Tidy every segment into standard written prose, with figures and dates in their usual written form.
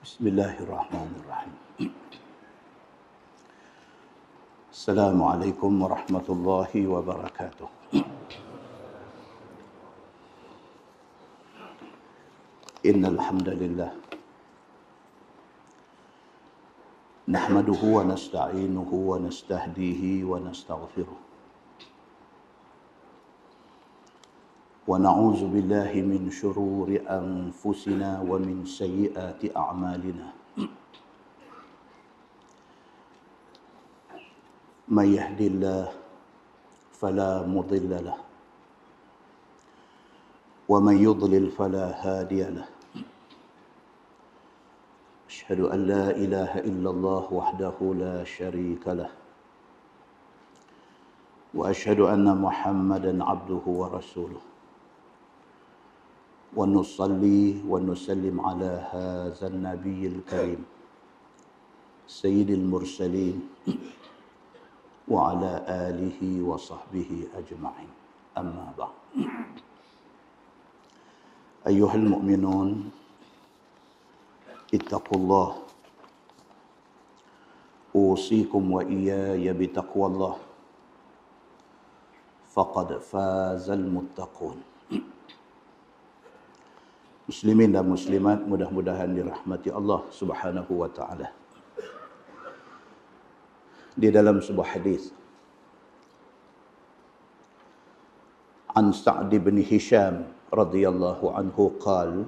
Bismillahirrahmanirrahim. Assalamualaikum warahmatullahi wabarakatuh. Innal hamdalillah nahmaduhu wa nasta'inuhu wa nastahdihi wa nastaghfiruh. Wa na'udzu billahi min syururi anfusina wa min sayyiati a'malina. May yahdihillahu fala mudilla lahu wa may yudlil fala hadiya lahu. Asyhadu an la ilaha illallah wahdahu la syarika lahu wa asyhadu anna Muhammadan abduhu wa rasuluh. Wa nusalli wa nusallim ala hadzal nabiyil karim sayyidil mursalin wa ala alihi wa sahbihi ajma'in. Amma ba'd. Ayyuhal mu'minun, ittaqullah. Usikum wa iyaya bitaqwallah. Faqad fazal muttaqun. Muslimin dan muslimat, mudah-mudahan dirahmati Allah Subhanahu wa taala. Di dalam sebuah hadis an Sa'd bin Hisham radhiyallahu anhu qala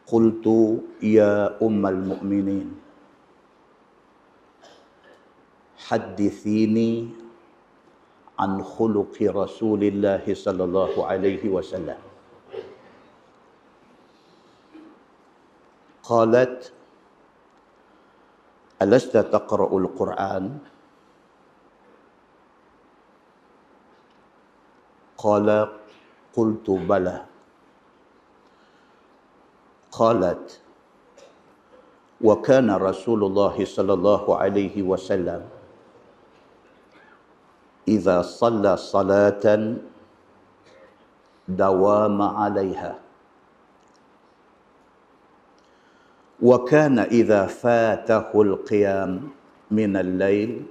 qultu ya ummal mu'minin haddithini an khuluqi Rasulillah sallallahu alaihi wasallam. Qalat alasta taqra'ul Qur'an? Qala qultu bala. Qalat wa kana Rasulullah sallallahu alaihi wasallam idza shalla salatan dawama 'alaiha wa kana idza fatahu al-qiyam min al-lail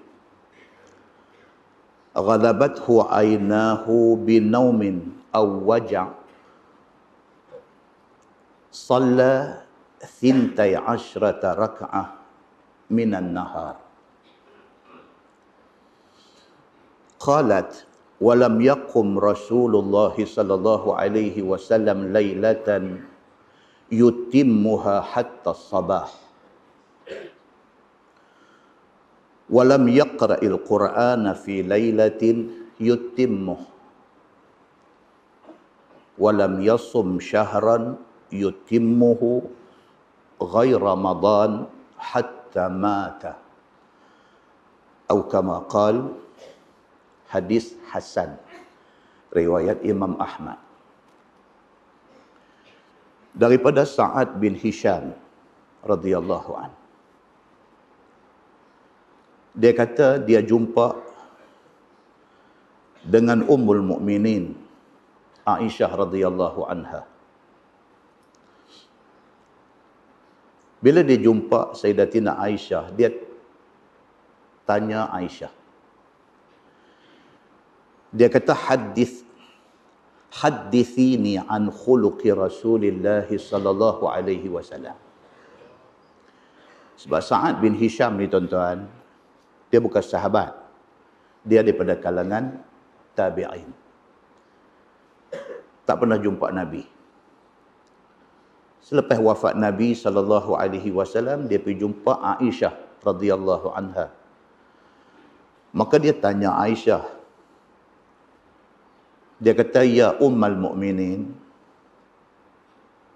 ghalabathu 'aynahu binawmin aw waja' shalla 12 rak'ah min an-nahar. Qalat wa lam yaqum Rasulullah sallallahu alaihi wasallam lailatan yutimmuha hatta sabah wa lam yaqra'il Qur'ana fi lailatin yutimmuh wa lam yasum syahran yutimmuhu ghair Ramadan hatta mata atau kama qala. Hadis hasan riwayat Imam Ahmad. Daripada Sa'ad bin Hisham radhiyallahu an. Dia kata dia jumpa dengan Ummul Mukminin Aisyah radhiyallahu anha. Bila dia jumpa Sayyidatina Aisyah, dia tanya Aisyah. Dia kata haddithini an khuluqi Rasulillah sallallahu alaihi wasallam. Sebab Sa'ad bin Hisham ni tuan-tuan, dia bukan sahabat. Dia daripada kalangan tabi'in. Tak pernah jumpa Nabi. Selepas wafat Nabi sallallahu alaihi wasallam, dia pergi jumpa Aisyah radhiyallahu anha. Maka dia tanya Aisyah. Dia kata, ya ummal mu'minin,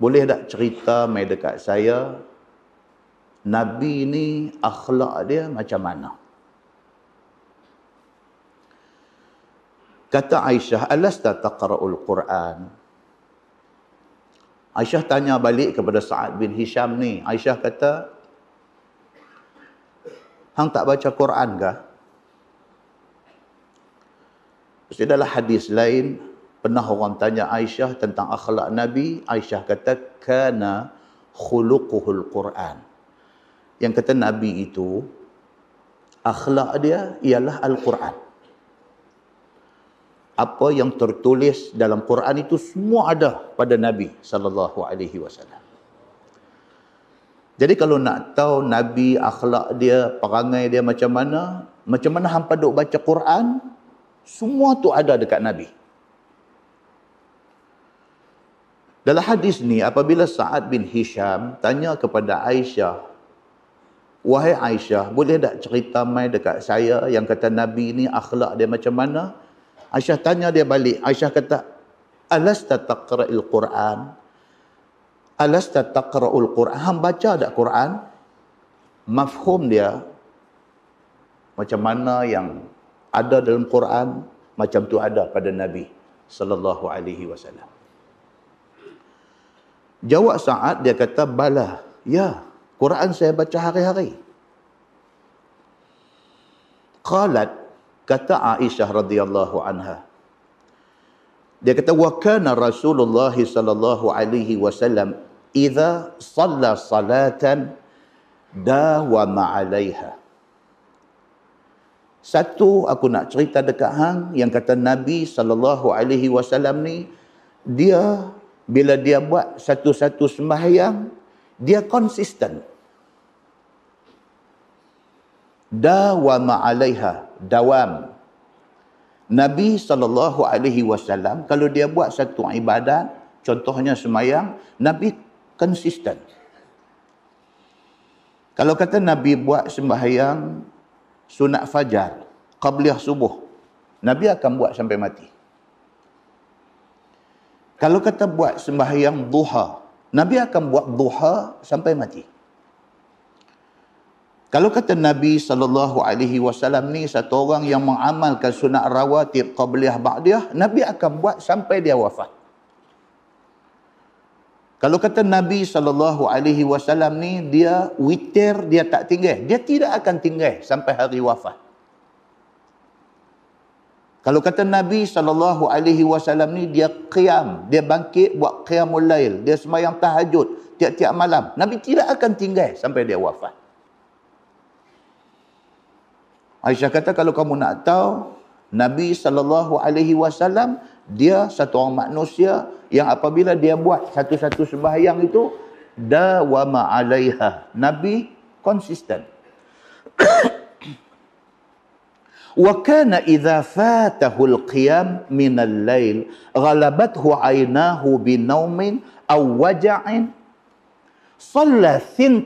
boleh tak cerita mai dekat saya, Nabi ni akhlak dia macam mana? Kata Aisyah, alasta taqra'ul Qur'an? Aisyah tanya balik kepada Sa'ad bin Hisham ni. Aisyah kata, hang tak baca Quran kah? Mesti dalam hadis lain, pernah orang tanya Aisyah tentang akhlak Nabi. Aisyah kata, kana khuluquhul Quran. Yang kata Nabi itu, akhlak dia ialah Al-Quran. Apa yang tertulis dalam Quran itu semua ada pada Nabi sallallahu alaihi wasallam. Jadi kalau nak tahu Nabi, akhlak dia, perangai dia macam mana hampa duk baca Quran, semua tu ada dekat Nabi. Dalam hadis ni, apabila Sa'ad bin Hisham tanya kepada Aisyah, wahai Aisyah, boleh tak cerita mai dekat saya yang kata Nabi ni akhlak dia macam mana? Aisyah tanya dia balik. Aisyah kata, alasta taqra'il Quran? Alasta taqra'ul Quran? Hang baca tak Quran? Mafhum dia, macam mana yang ada dalam Quran, macam tu ada pada Nabi sallallahu alaihi wasallam. Jawab Sa'ad, dia kata, bala, ya, Quran saya baca hari-hari. Qalat, kata Aisyah radhiyallahu anha, dia kata, wa kana Rasulullah sallallahu alaihi wasallam idza shalla salatan dawama 'alaiha. Satu aku nak cerita dekat hang, yang kata Nabi sallallahu alaihi wasallam ni, dia bila dia buat satu-satu sembahyang, dia konsisten. Dawama 'alaiha, dawam. Nabi SAW, kalau dia buat satu ibadat, contohnya sembahyang, Nabi konsisten. Kalau kata Nabi buat sembahyang sunat fajar, qabliyah subuh, Nabi akan buat sampai mati. Kalau kata buat sembahyang duha, Nabi akan buat duha sampai mati. Kalau kata Nabi SAW ni satu orang yang mengamalkan sunat rawatib qabliyah ba'diyah, Nabi akan buat sampai dia wafat. Kalau kata Nabi SAW ni dia witir, dia tak tinggal, dia tidak akan tinggal sampai hari wafat. Kalau kata Nabi SAW ni dia qiyam, dia bangkit buat qiyamul lail, dia sembahyang tahajud tiap-tiap malam, Nabi tidak akan tinggal sampai dia wafat. Aisyah kata, kalau kamu nak tahu, Nabi SAW, dia satu orang manusia yang apabila dia buat satu-satu sembahyang itu, dawama 'alaiha. Nabi konsisten. Wa kana idza fatahu al-qiyam min al-lail ghalabathu 'aynahu binaumin aw waja'in shalla 12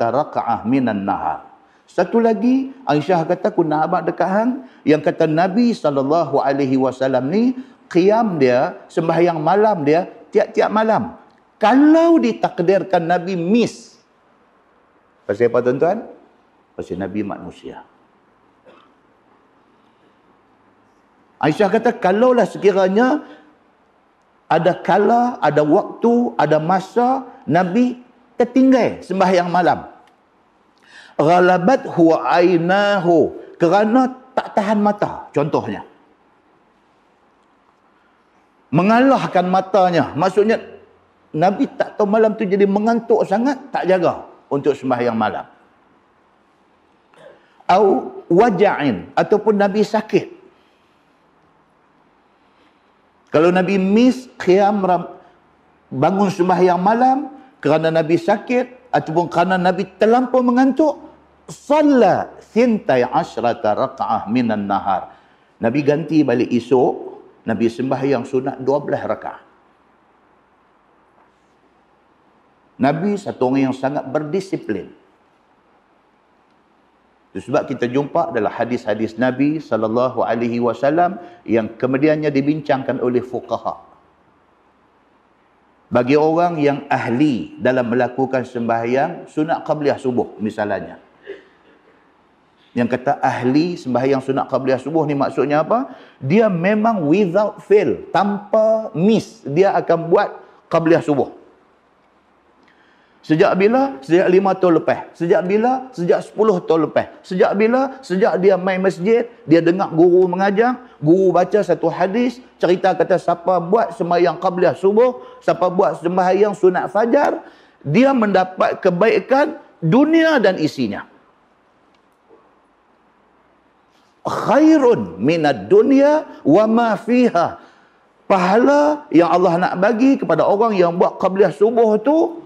raka'ah min an-nahar. Satu lagi, Aisyah kata, aku nak abang dekat hang, yang kata Nabi SAW ni, qiyam dia, sembahyang malam dia, tiap-tiap malam. Kalau ditakdirkan Nabi miss, pasal apa tuan-tuan? Pasal Nabi manusia. Aisyah kata, kalaulah sekiranya ada kala, ada waktu, ada masa, Nabi tertinggal sembahyang malam. Ghalabat huwa ainahu, kerana tak tahan mata, contohnya. Mengalahkan matanya, maksudnya Nabi tak tahu malam tu jadi mengantuk sangat, tak jaga untuk sembahyang malam. Au waja'in, ataupun Nabi sakit. Kalau Nabi miss qiyam, bangun sembahyang malam kerana Nabi sakit ataupun kerana Nabi terlampau mengantuk, shalla 12 raka'ah minan nahar. Nabi ganti balik esok, Nabi sembahyang sunat 12 rakaat. Nabi satu orang yang sangat berdisiplin. Itu sebab kita jumpa dalam hadis-hadis Nabi SAW yang kemudiannya dibincangkan oleh fuqaha. Bagi orang yang ahli dalam melakukan sembahyang sunat qabliyah subuh misalnya. Yang kata ahli sembahyang sunat qabliyah subuh ni maksudnya apa? Dia memang without fail, tanpa miss, dia akan buat qabliyah subuh. Sejak bila? Sejak 5 tahun lepas. Sejak bila? Sejak 10 tahun lepas. Sejak bila? Sejak dia main masjid, dia dengar guru mengajar, guru baca satu hadis, cerita kata siapa buat sembahyang qabliyah subuh, siapa buat sembahyang sunat fajar, dia mendapat kebaikan dunia dan isinya. Khairun minad dunya wa ma fiha. Pahala yang Allah nak bagi kepada orang yang buat qabliyah subuh tu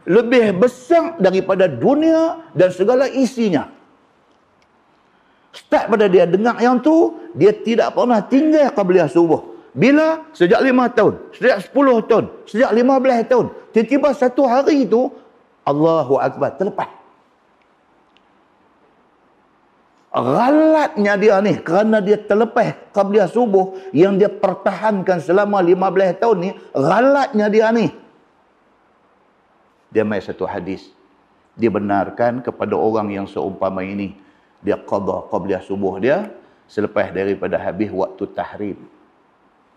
lebih besar daripada dunia dan segala isinya. Start pada dia dengar yang tu, dia tidak pernah tinggal qabliyah subuh. Bila? Sejak 5 tahun, sejak 10 tahun, sejak 15 tahun. Tiba-tiba satu hari itu, Allahu Akbar, terlepas. Ghalatnya dia ni, kerana dia terlepas qabliyah subuh yang dia pertahankan selama 15 tahun ni, ghalatnya dia ni. Dia mai satu hadis. Dia benarkan kepada orang yang seumpama ini, dia qada qabliyah subuh dia selepas daripada habis waktu tahrim.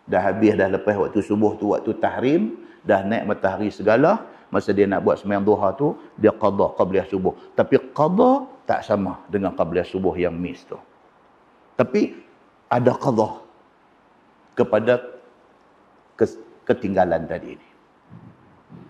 Dah habis dah lepas waktu subuh tu, waktu tahrim, dah naik matahari segala, masa dia nak buat sembahyang duha tu, dia qada qabliyah subuh. Tapi qada tak sama dengan qabliyah subuh yang miss tu. Tapi ada qada kepada ketinggalan tadi ni.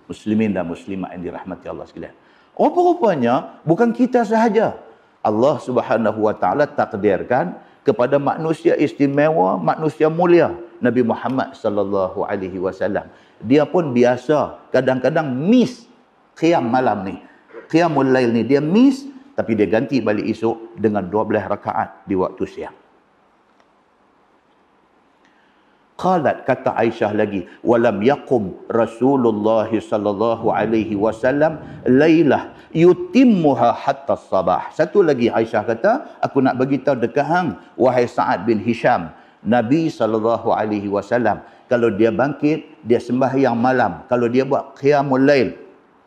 Muslimin dan muslimat yang dirahmati Allah sekalian. Rupa-rupanya bukan kita sahaja. Allah Subhanahu wa taala takdirkan kepada manusia istimewa, manusia mulia, Nabi Muhammad sallallahu alaihi wasallam. Dia pun biasa kadang-kadang miss qiyam malam ni. Qiyamul lail ni dia miss, tapi dia ganti balik esok dengan 12 rakaat di waktu siang. Qalat, kata Aisyah lagi, walam yaqum Rasulullah sallallahu alaihi wasallam lailah yutimmuha hatta sabah. Satu lagi Aisyah kata, aku nak bagi tahu dekat hang wahai Sa'ad bin Hisham, Nabi sallallahu alaihi wasallam kalau dia bangkit, dia sembahyang malam, kalau dia buat qiyamul lail,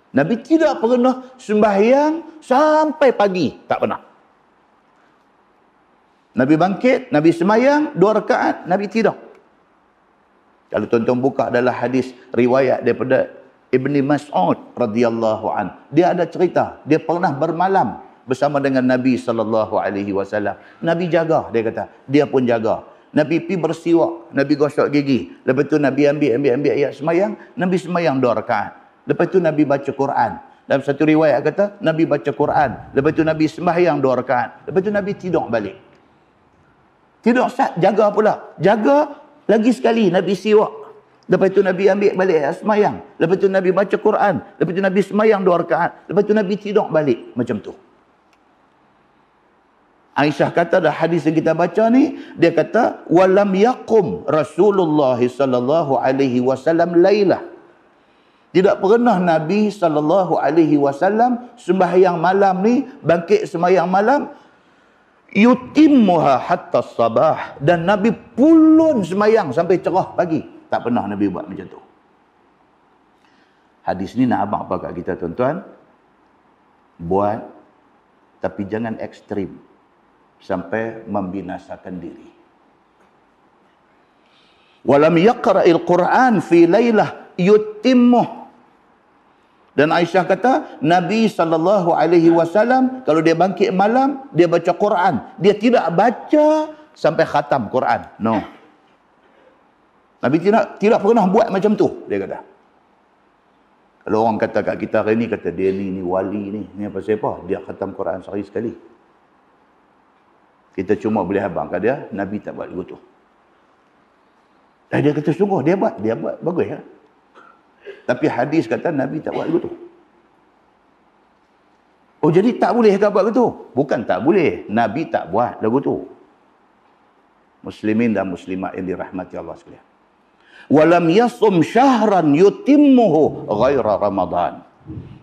Nabi tidak pernah sembahyang sampai pagi, tak pernah. Nabi bangkit, Nabi sembahyang 2 rakaat, Nabi tidak. Kalau tuan-tuan buka adalah hadis riwayat daripada Ibni Mas'ud radhiyallahu an. Dia ada cerita, dia pernah bermalam bersama dengan Nabi sallallahu alaihi wasallam. Nabi jaga, dia kata. Dia pun jaga. Nabi pi bersiwak, Nabi gosok gigi. Lepas tu Nabi ambil ayat semayang, Nabi semayang 2 rakaat. Lepas tu Nabi baca Quran. Dalam satu riwayat kata Nabi baca Quran. Lepas tu Nabi sembahyang 2 rakaat. Lepas tu Nabi tidur balik. Tidur sat, jaga pula. Jaga lagi sekali Nabi siwak. Lepas tu Nabi ambil balik ayat semayang. Lepas tu Nabi baca Quran. Lepas tu Nabi semayang 2 rakaat. Lepas tu Nabi tidur balik. Macam tu. Aisyah kata dah hadis yang kita baca ni, dia kata walam yaqum Rasulullah sallallahu alaihi wasallam lailah. Tidak pernah Nabi sallallahu alaihi wasallam sembahyang malam ni, bangkit sembahyang malam yutimmuha hatta sabah, dan Nabi pulun sembahyang sampai cerah pagi. Tak pernah Nabi buat macam tu. Hadis ni nak abang apa kat kita tuan-tuan? Buat, tapi jangan ekstrim sampai membinasakan diri. Walam yaqra'il Quran fi lailah yutimmuh. Dan Aisyah kata, Nabi SAW, kalau dia bangkit malam, dia baca Quran. Dia tidak baca sampai khatam Quran. No. Nabi tidak pernah buat macam tu, dia kata. Kalau orang kata kat kita hari ni, kata dia ni wali ni. Ni apa siapa? Dia khatam Quran sehari sekali. Kita cuma boleh abang kat dia, Nabi tak buat begitu. Dan dia kata sungguh, dia buat bagus ya. Tapi hadis kata Nabi tak buat begitu. Oh, jadi tak boleh ke buat begitu? Bukan tak boleh. Nabi tak buat begitu. Muslimin dan muslimat yang dirahmati Allah sekalian. Walam yasum syahran yutimmuhu ghaira Ramadan.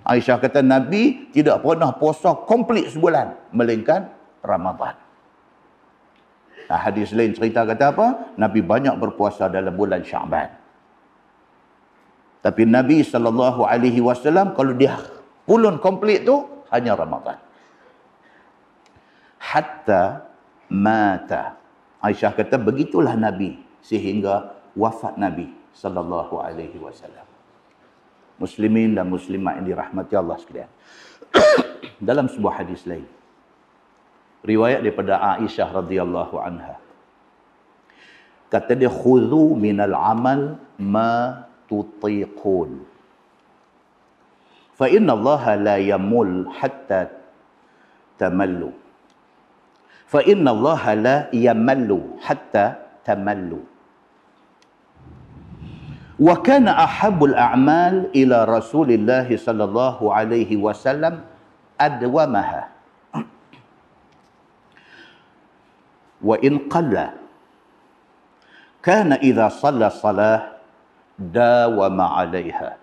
Aisyah kata Nabi tidak pernah puasa komplit sebulan melainkan Ramadan. Nah, hadis lain cerita kata apa? Nabi banyak berpuasa dalam bulan Syaban. Tapi Nabi SAW kalau dia pulun komplit tu hanya Ramadan. Hatta mata. Aisyah kata begitulah Nabi sehingga wafat Nabi SAW. Muslimin dan muslimat yang dirahmati Allah sekalian. Dalam sebuah hadis lain, riwayat daripada Aisyah radhiyallahu anha, kata dia, khudhu minal amal ma tutiqun Fa inna Allah la yamul hatta tamallu. Fa inna Allah la yamallu hatta tamallu. Wa kana ahabbul a'mal ila Rasulillah sallallahu alaihi wasallam adwamaha. Wa in qalla kana idza shalla salah dawama 'alaiha.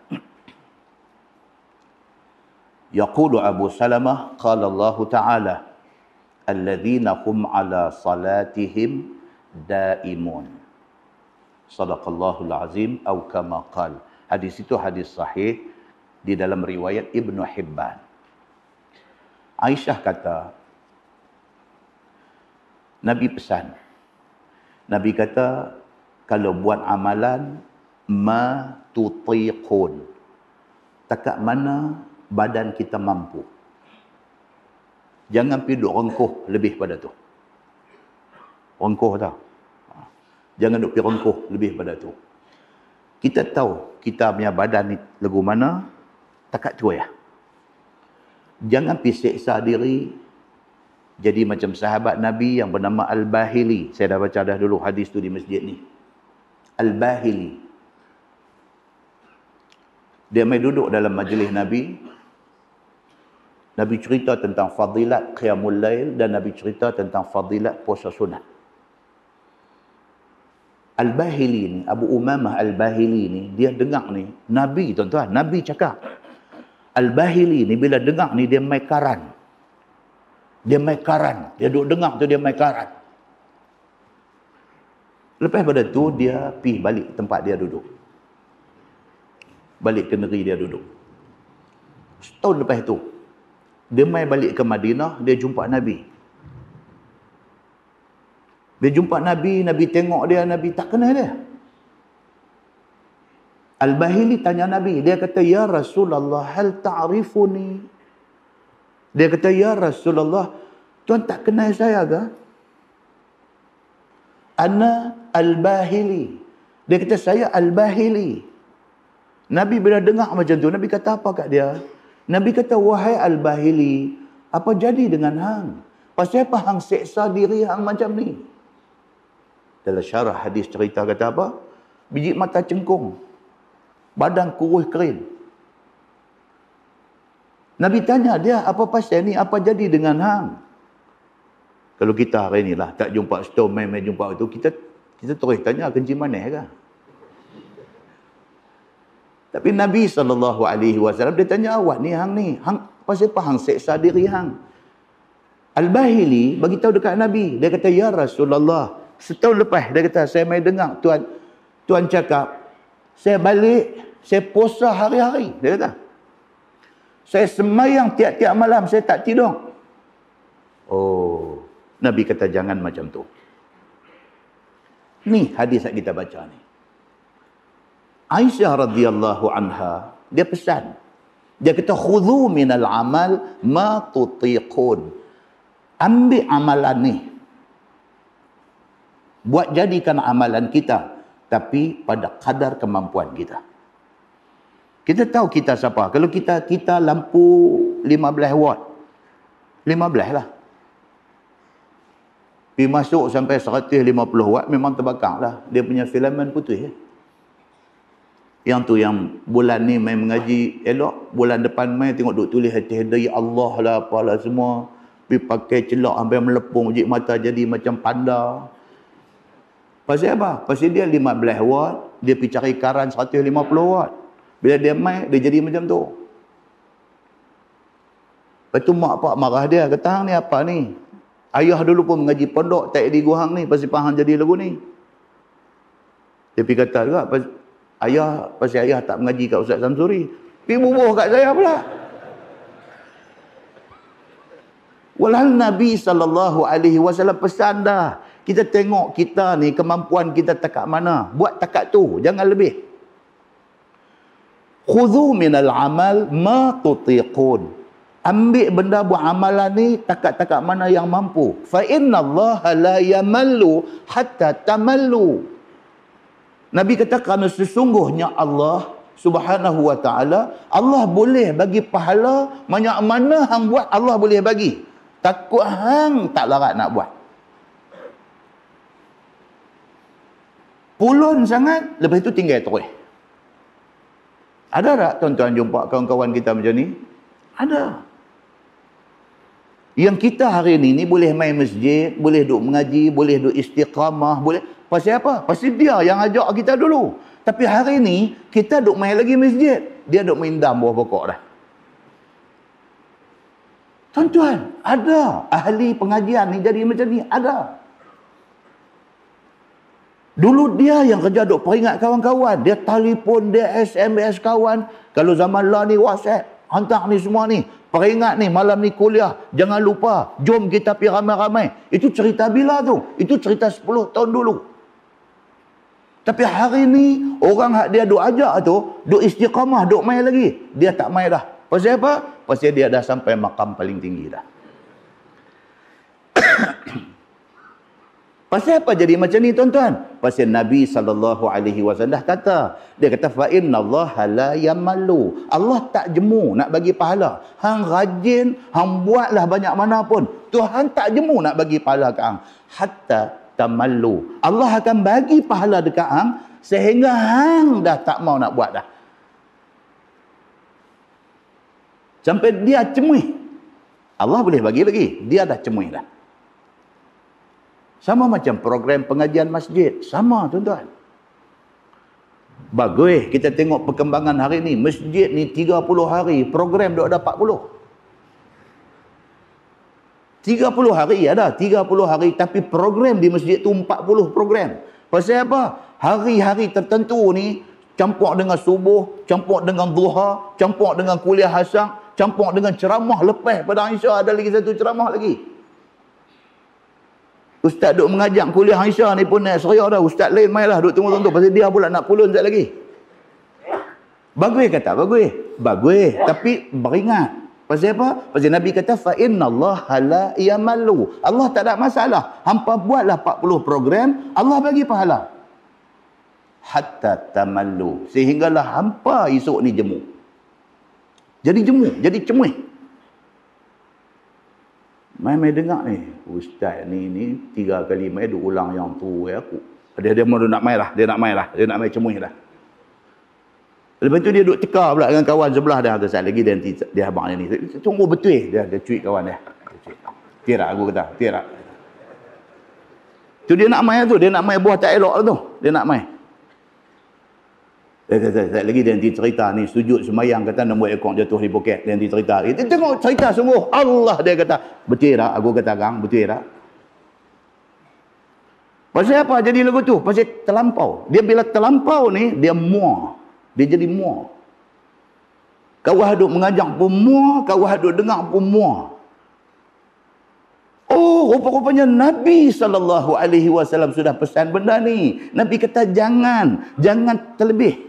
Yaqulu Abu Salamah qala Allah Ta'ala alladzina hum 'ala salatihim daimun. Sadaqallahul azim atau kama qala. Hadis itu hadis sahih di dalam riwayat Ibnu Hibban. Aisyah kata, Nabi pesan. Nabi kata, kalau buat amalan, ma tutiqun. Takat mana badan kita mampu. Jangan pergi duk rengkuh lebih pada tu. Rengkuh tau. Jangan duk pergi rengkuh lebih pada tu. Kita tahu kita punya badan ni lagu mana, takat tu ya. Jangan pergi seksa diri. Jadi macam sahabat Nabi yang bernama Al-Bahili. Saya dah baca dah dulu hadis tu di masjid ni. Al-Bahili. Dia mai duduk dalam majlis Nabi. Nabi cerita tentang fadilat Qiyamul Lail dan Nabi cerita tentang fadilat puasa sunat. Al-Bahili ni, Abu Umamah Al-Bahili ni, dia dengar ni, Nabi tuan-tuan, Nabi cakap. Al-Bahili ni bila dengar ni, dia mai karan. Dia mai karan. Dia duduk dengar tu, dia mai karan. Lepas pada tu, dia pergi balik tempat dia duduk. Balik ke negeri dia duduk. Setahun lepas tu, dia mai balik ke Madinah, dia jumpa Nabi. Dia jumpa Nabi, Nabi tengok dia, Nabi tak kenal dia. Al-Bahili tanya Nabi, dia kata, ya Rasulullah, hal ta'rifuni? Dia kata, ya Rasulullah, tuan tak kenal saya ke? Ana Al-Bahili. Dia kata, saya Al-Bahili. Nabi bila dengar macam tu, Nabi kata apa kat dia? Nabi kata, wahai Al-Bahili, apa jadi dengan hang? Pasal apa hang seksa diri hang macam ni? Dalam syarah hadis cerita kata apa? Biji mata cengkung. Badan kurus kering. Nabi tanya dia, apa pasal ni? Apa jadi dengan hang? Kalau kita hari ni lah, tak jumpa store, main jumpa itu, kita terus tanya, kencing manis ke? Tapi Nabi SAW, dia tanya awak ni, hang ni, hang, pasal apa hang seksa diri hang? Al-Bahili bagi tahu dekat Nabi. Dia kata, ya Rasulullah, setahun lepas, dia kata, saya mai dengar Tuan cakap, saya balik, saya puasa hari-hari. Dia kata, saya semayang tiap-tiap malam, saya tak tidur. Oh, Nabi kata jangan macam tu. Ni hadis yang kita baca ni. Aisyah radhiyallahu anha, dia pesan. Dia kata, khudhu minal amal ma tutiqun. Ambil amalan ni. Buat jadikan amalan kita. Tapi pada kadar kemampuan kita. Kita tahu kita siapa. Kalau kita lampu 15 watt. 15 lah. Pergi masuk sampai 150 watt memang terbakar lah. Dia punya filament putih. Yang tu yang bulan ni main mengaji elok. Bulan depan main tengok duk tulis hati-hati Allah lah apalah semua. Pergi pakai celak sampai melepung. Jik mata jadi macam panda. Pasal apa? Pasal dia 15 watt. Dia pergi cari karan 150 watt. Bila dia main, dia jadi macam tu. Lepas tu mak pak marah dia. Kata, hang ni apa ni? Ayah dulu pun mengaji pondok. Tak di gua hang ni. Pasal hang jadi lagu ni. Dia pergi kata juga. Pasal ayah tak mengaji kat Ustaz Samsuri. Pergi bubuh kat saya pula. Walhal Nabi SAW pesan dah. Kita tengok kita ni, kemampuan kita takat mana. Buat takat tu. Jangan lebih. Khudhu minal amal ma tutiqun. Ambil benda buat amalan ni takat-takat mana yang mampu. Fa inna Allah la yamallu hatta tamallu. Nabi kata kerana sesungguhnya Allah Subhanahu wa ta'ala, Allah boleh bagi pahala mana hang buat Allah boleh bagi. Takut hang tak larat nak buat. Pulun sangat, lepas itu tinggal terus. Ada tak tuan-tuan jumpa kawan-kawan kita macam ni? Ada. Yang kita hari ni boleh main masjid, boleh duduk mengaji, boleh duduk istiqamah, boleh. Pasal apa? Pasal dia yang ajak kita dulu. Tapi hari ni, kita duduk main lagi masjid. Dia duduk main dam bawah pokok dah. Tuan-tuan, ada ahli pengajian ni jadi macam ni. Ada. Dulu dia yang kerja duk peringat kawan-kawan. Dia telefon, dia SMS kawan. Kalau zaman lah ni WhatsApp. Hantar ni semua ni. Peringat ni, malam ni kuliah. Jangan lupa. Jom kita pergi ramai-ramai. Itu cerita bila tu? Itu cerita 10 tahun dulu. Tapi hari ni, orang hak dia duk ajak tu, duk istiqamah, duk main lagi. Dia tak main dah. Pasal apa? Pasal dia dah sampai makam paling tinggi dah. Pasal apa jadi macam ni tuan-tuan? Pasal Nabi SAW dah kata. Dia kata, فَإِنَّ اللَّهَ لَا يَمَلُّ. Allah tak jemu nak bagi pahala. Hang rajin, hang buatlah banyak mana pun. Tuhan tak jemu nak bagi pahala ke hang. Hatta tamallu. Allah akan bagi pahala dekat hang sehingga hang dah tak mau nak buat dah. Sampai dia cemui. Allah boleh bagi lagi. Dia dah cemui dah. Sama macam program pengajian masjid. Sama tuan-tuan. Bagus kita tengok perkembangan hari ni. Masjid ni 30 hari. Program dah ada 40. 30 hari ada. 30 hari. Tapi program di masjid tu 40 program. Pasal apa? Hari-hari tertentu ni campur dengan subuh, campur dengan duha, campur dengan kuliah hasang, campur dengan ceramah lepas pada Aisyah. Ada lagi satu ceramah lagi. Ustaz duk mengajak kuliah Aisyah ni pun naik seria dah. Ustaz lain mainlah duk tunggu-tunggu. Pasal dia pula nak pulun sekali lagi. Bagus kata, bagus. Bagus. Tapi beringat. Pasal apa? Pasal Nabi kata, فَإِنَّ اللَّهَ لَا يَمَلُّ. Allah tak ada masalah. Hampa buatlah 40 program, Allah bagi pahala. Hatta tamallu. Sehinggalah hampa esok ni jemu. Jadi jemu, jadi cemuih. Mai dengar ni, ustaz ni 3 kali mai duk ulang yang tu aku. Dia mau nak mai lah, dia nak mai cemuih dah. Lepas tu dia duk teka pula dengan kawan sebelah dia. Satu saat lagi dia abang ni. Tunggu betul dia cuit kawan dia. Tirak aku kata, tirak. Tu dia nak mai tu, dia nak mai buah tak elok tu. Dia nak mai. Satu lagi dia nanti cerita ni sujud semayang kata nombor ekor jatuh di poket. Dia nanti cerita. Dia tengok cerita sungguh. Allah dia kata, betul tak? Aku kata gang, betul tak? Pasal apa jadi lagu tu? Pasal terlampau. Dia bila terlampau ni, dia muak. Dia jadi muak. Kawah duk mengajak pun muak, kawah duk dengar pun muak. Oh, rupa-rupanya Nabi SAW sudah pesan benda ni. Nabi kata jangan terlebih.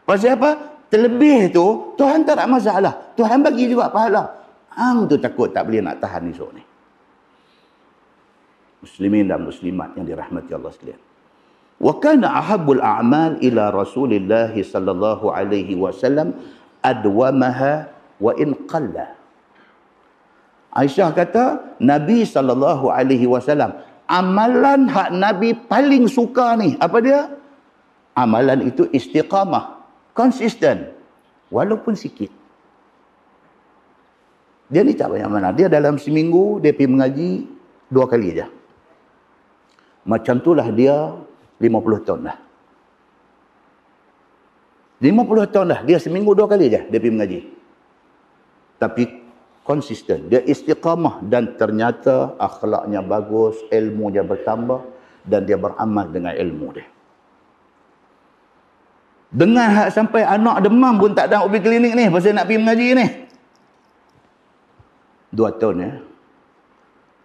Pasal apa? Terlebih tu, Tuhan tak ada masalah. Tuhan bagi juga pahala. Hang tu takut tak boleh nak tahan esok ni. Muslimin dan muslimat yang dirahmati Allah sekalian. Wa kana ahabbul a'mal ila Rasulillah sallallahu alaihi wasallam adwamaha wa in qalla. Aisyah kata Nabi sallallahu alaihi wasallam amalan hak Nabi paling suka ni apa dia? Amalan itu istiqamah, konsisten walaupun sikit. Dia ni tak banyak mana. Dia dalam seminggu dia pergi mengaji 2 kali aja. Macam itulah dia 50 tahun dah. 50 tahun dah. Dia seminggu 2 kali aja dia pergi mengaji. Tapi konsisten. Dia istiqamah dan ternyata akhlaknya bagus, ilmu dia bertambah dan dia beramal dengan ilmu dia. Dengar sampai anak demam pun tak ada pergi klinik ni pasal nak pergi mengaji ni. 2 tahun ya.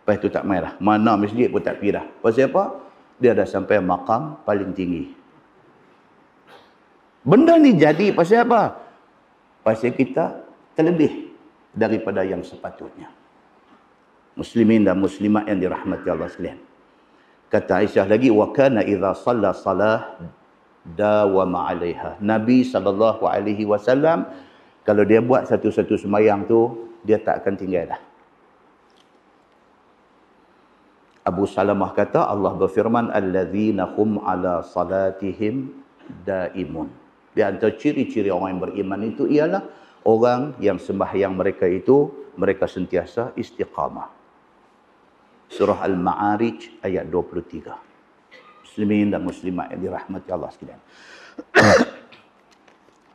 Lepas tu tak main dah. Mana masjid pun tak pergi dah. Pasal apa? Dia dah sampai makam paling tinggi. Benda ni jadi pasal apa? Pasal kita terlebih daripada yang sepatutnya. Muslimin dan muslimat yang dirahmati Allah sekalian. Kata Aisyah lagi, wa kana idza shalla salah dawama 'alaiha. Nabi SAW kalau dia buat satu-satu sembahyang tu, dia tak akan tinggal dah. Abu Salamah kata, Allah berfirman, allazina hum ala salatihim daimun. Di antara ciri-ciri orang yang beriman itu ialah orang yang sembahyang mereka itu, mereka sentiasa istiqamah. Surah Al-Ma'arij ayat 23. Muslimin dan muslimat yang dirahmati Allah sekalian.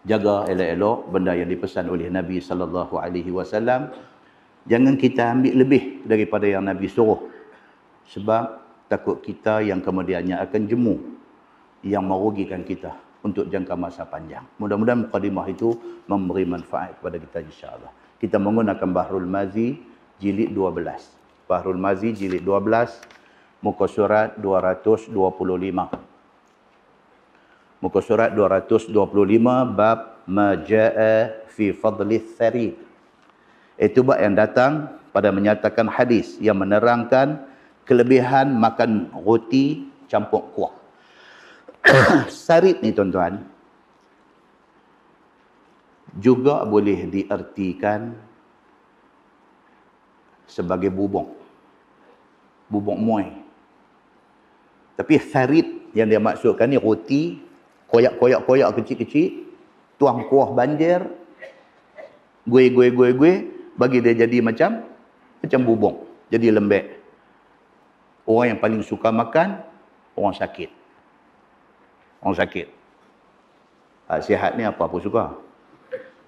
Jaga elok-elok benda yang dipesan oleh Nabi SAW. Jangan kita ambil lebih daripada yang Nabi suruh. Sebab takut kita yang kemudiannya akan jemu, yang merugikan kita untuk jangka masa panjang. Mudah-mudahan mukadimah itu memberi manfaat kepada kita insya-Allah. Kita menggunakan Bahrul Mazi jilid 12. Bahrul Mazi jilid 12, muka surat 225. Muka surat 225 bab majaa fi fadlis sarid. Itu bab yang datang pada menyatakan hadis yang menerangkan kelebihan makan roti campur kuah. Sarid ni tuan-tuan juga boleh diartikan sebagai bubung. Bubung muai. Tapi sarid yang dia maksudkan ni roti koyak-koyak kecil-kecil, tuang kuah banjir, gue bagi dia jadi macam bubung, jadi lembek. Orang yang paling suka makan, orang sakit. Orang sakit. Hak sihat ni apa pun suka.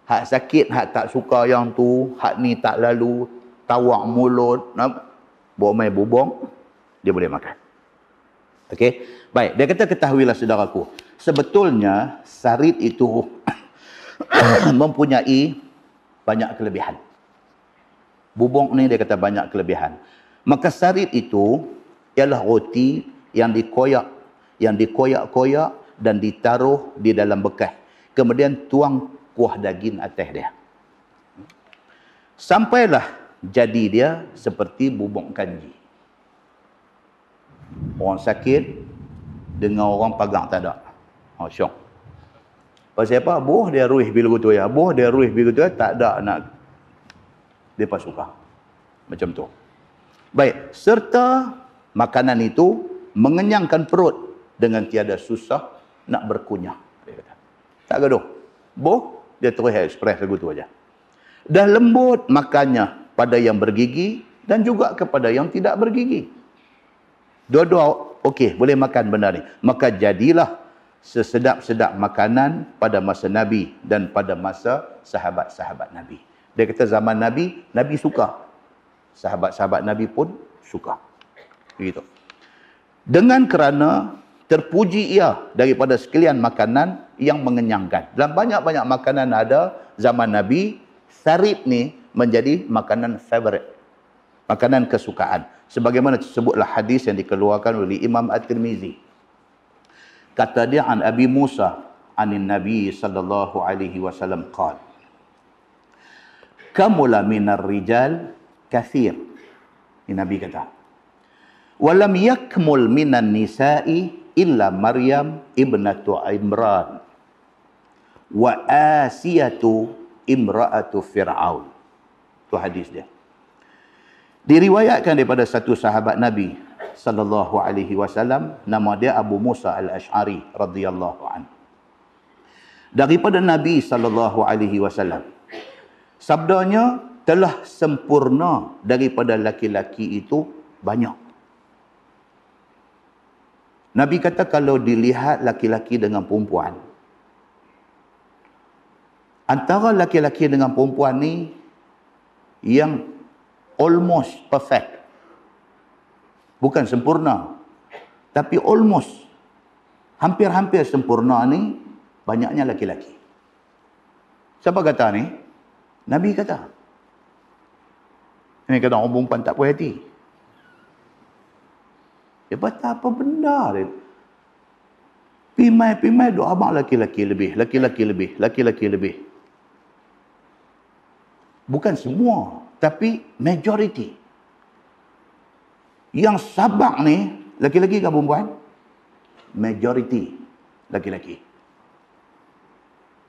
Hak sakit, hak tak suka yang tu, hak ni tak lalu, tawak mulut, bawa main bubung, dia boleh makan. Okey? Baik, dia kata ketahuilah saudaraku, sebetulnya sarid itu mempunyai banyak kelebihan. Bubung ni dia kata banyak kelebihan. Maka sarid itu ialah roti yang dikoyak-koyak dan ditaruh di dalam bekas. Kemudian tuang kuah daging atas dia. Sampailah jadi dia seperti bubung kanji. Orang sakit dengan orang pagang tak ada. Syok. Pasal apa? Boh dia ruih bila tu ya. Boh dia ruih bila tu ya. Tak ada nak. Mereka suka. Macam tu. Baik. Serta makanan itu mengenyangkan perut dengan tiada susah nak berkunyah. Dia kata. Tak gaduh. Boh, dia terus ekspres lagu tu aja. Dah lembut makannya pada yang bergigi dan juga kepada yang tidak bergigi. Dua-dua okey, boleh makan benda ni. Maka jadilah sesedap-sedap makanan pada masa Nabi dan pada masa sahabat-sahabat Nabi. Dia kata zaman Nabi, Nabi suka. Sahabat-sahabat Nabi pun suka. Begitu. Dengan kerana terpuji ia daripada sekalian makanan yang mengenyangkan. Dalam banyak-banyak makanan ada zaman Nabi, sarid ni menjadi makanan favorite. Makanan kesukaan. Sebagaimana disebutlah hadis yang dikeluarkan oleh Imam At-Tirmizi. Kata dia an Abi Musa anin Nabi sallallahu alaihi wasallam qala kamula minar rijal kathir. Ini Nabi kata. Walam yakmul minan nisa'i illa Maryam ibnatu Imran wa Asiyatu imra'atu Fir'aun. Itu hadis dia. Diriwayatkan daripada satu sahabat Nabi sallallahu alaihi wasallam, nama dia Abu Musa Al-Asy'ari radhiyallahu anhu. Daripada Nabi sallallahu alaihi wasallam, sabdanya, telah sempurna daripada laki-laki itu banyak. Nabi kata kalau dilihat laki-laki dengan perempuan, antara laki-laki dengan perempuan ni yang almost perfect, bukan sempurna, tapi almost, hampir-hampir sempurna ni, banyaknya laki-laki. Siapa kata ni? Nabi kata. Ini kata orang perempuan tak puas hati. Dia kata apa benda dia? Pimai doa abang laki-laki lebih, laki-laki lebih, laki-laki lebih. Bukan semua, tapi majority. Yang sabak ni, laki-laki ke perempuan? Majority. laki-laki.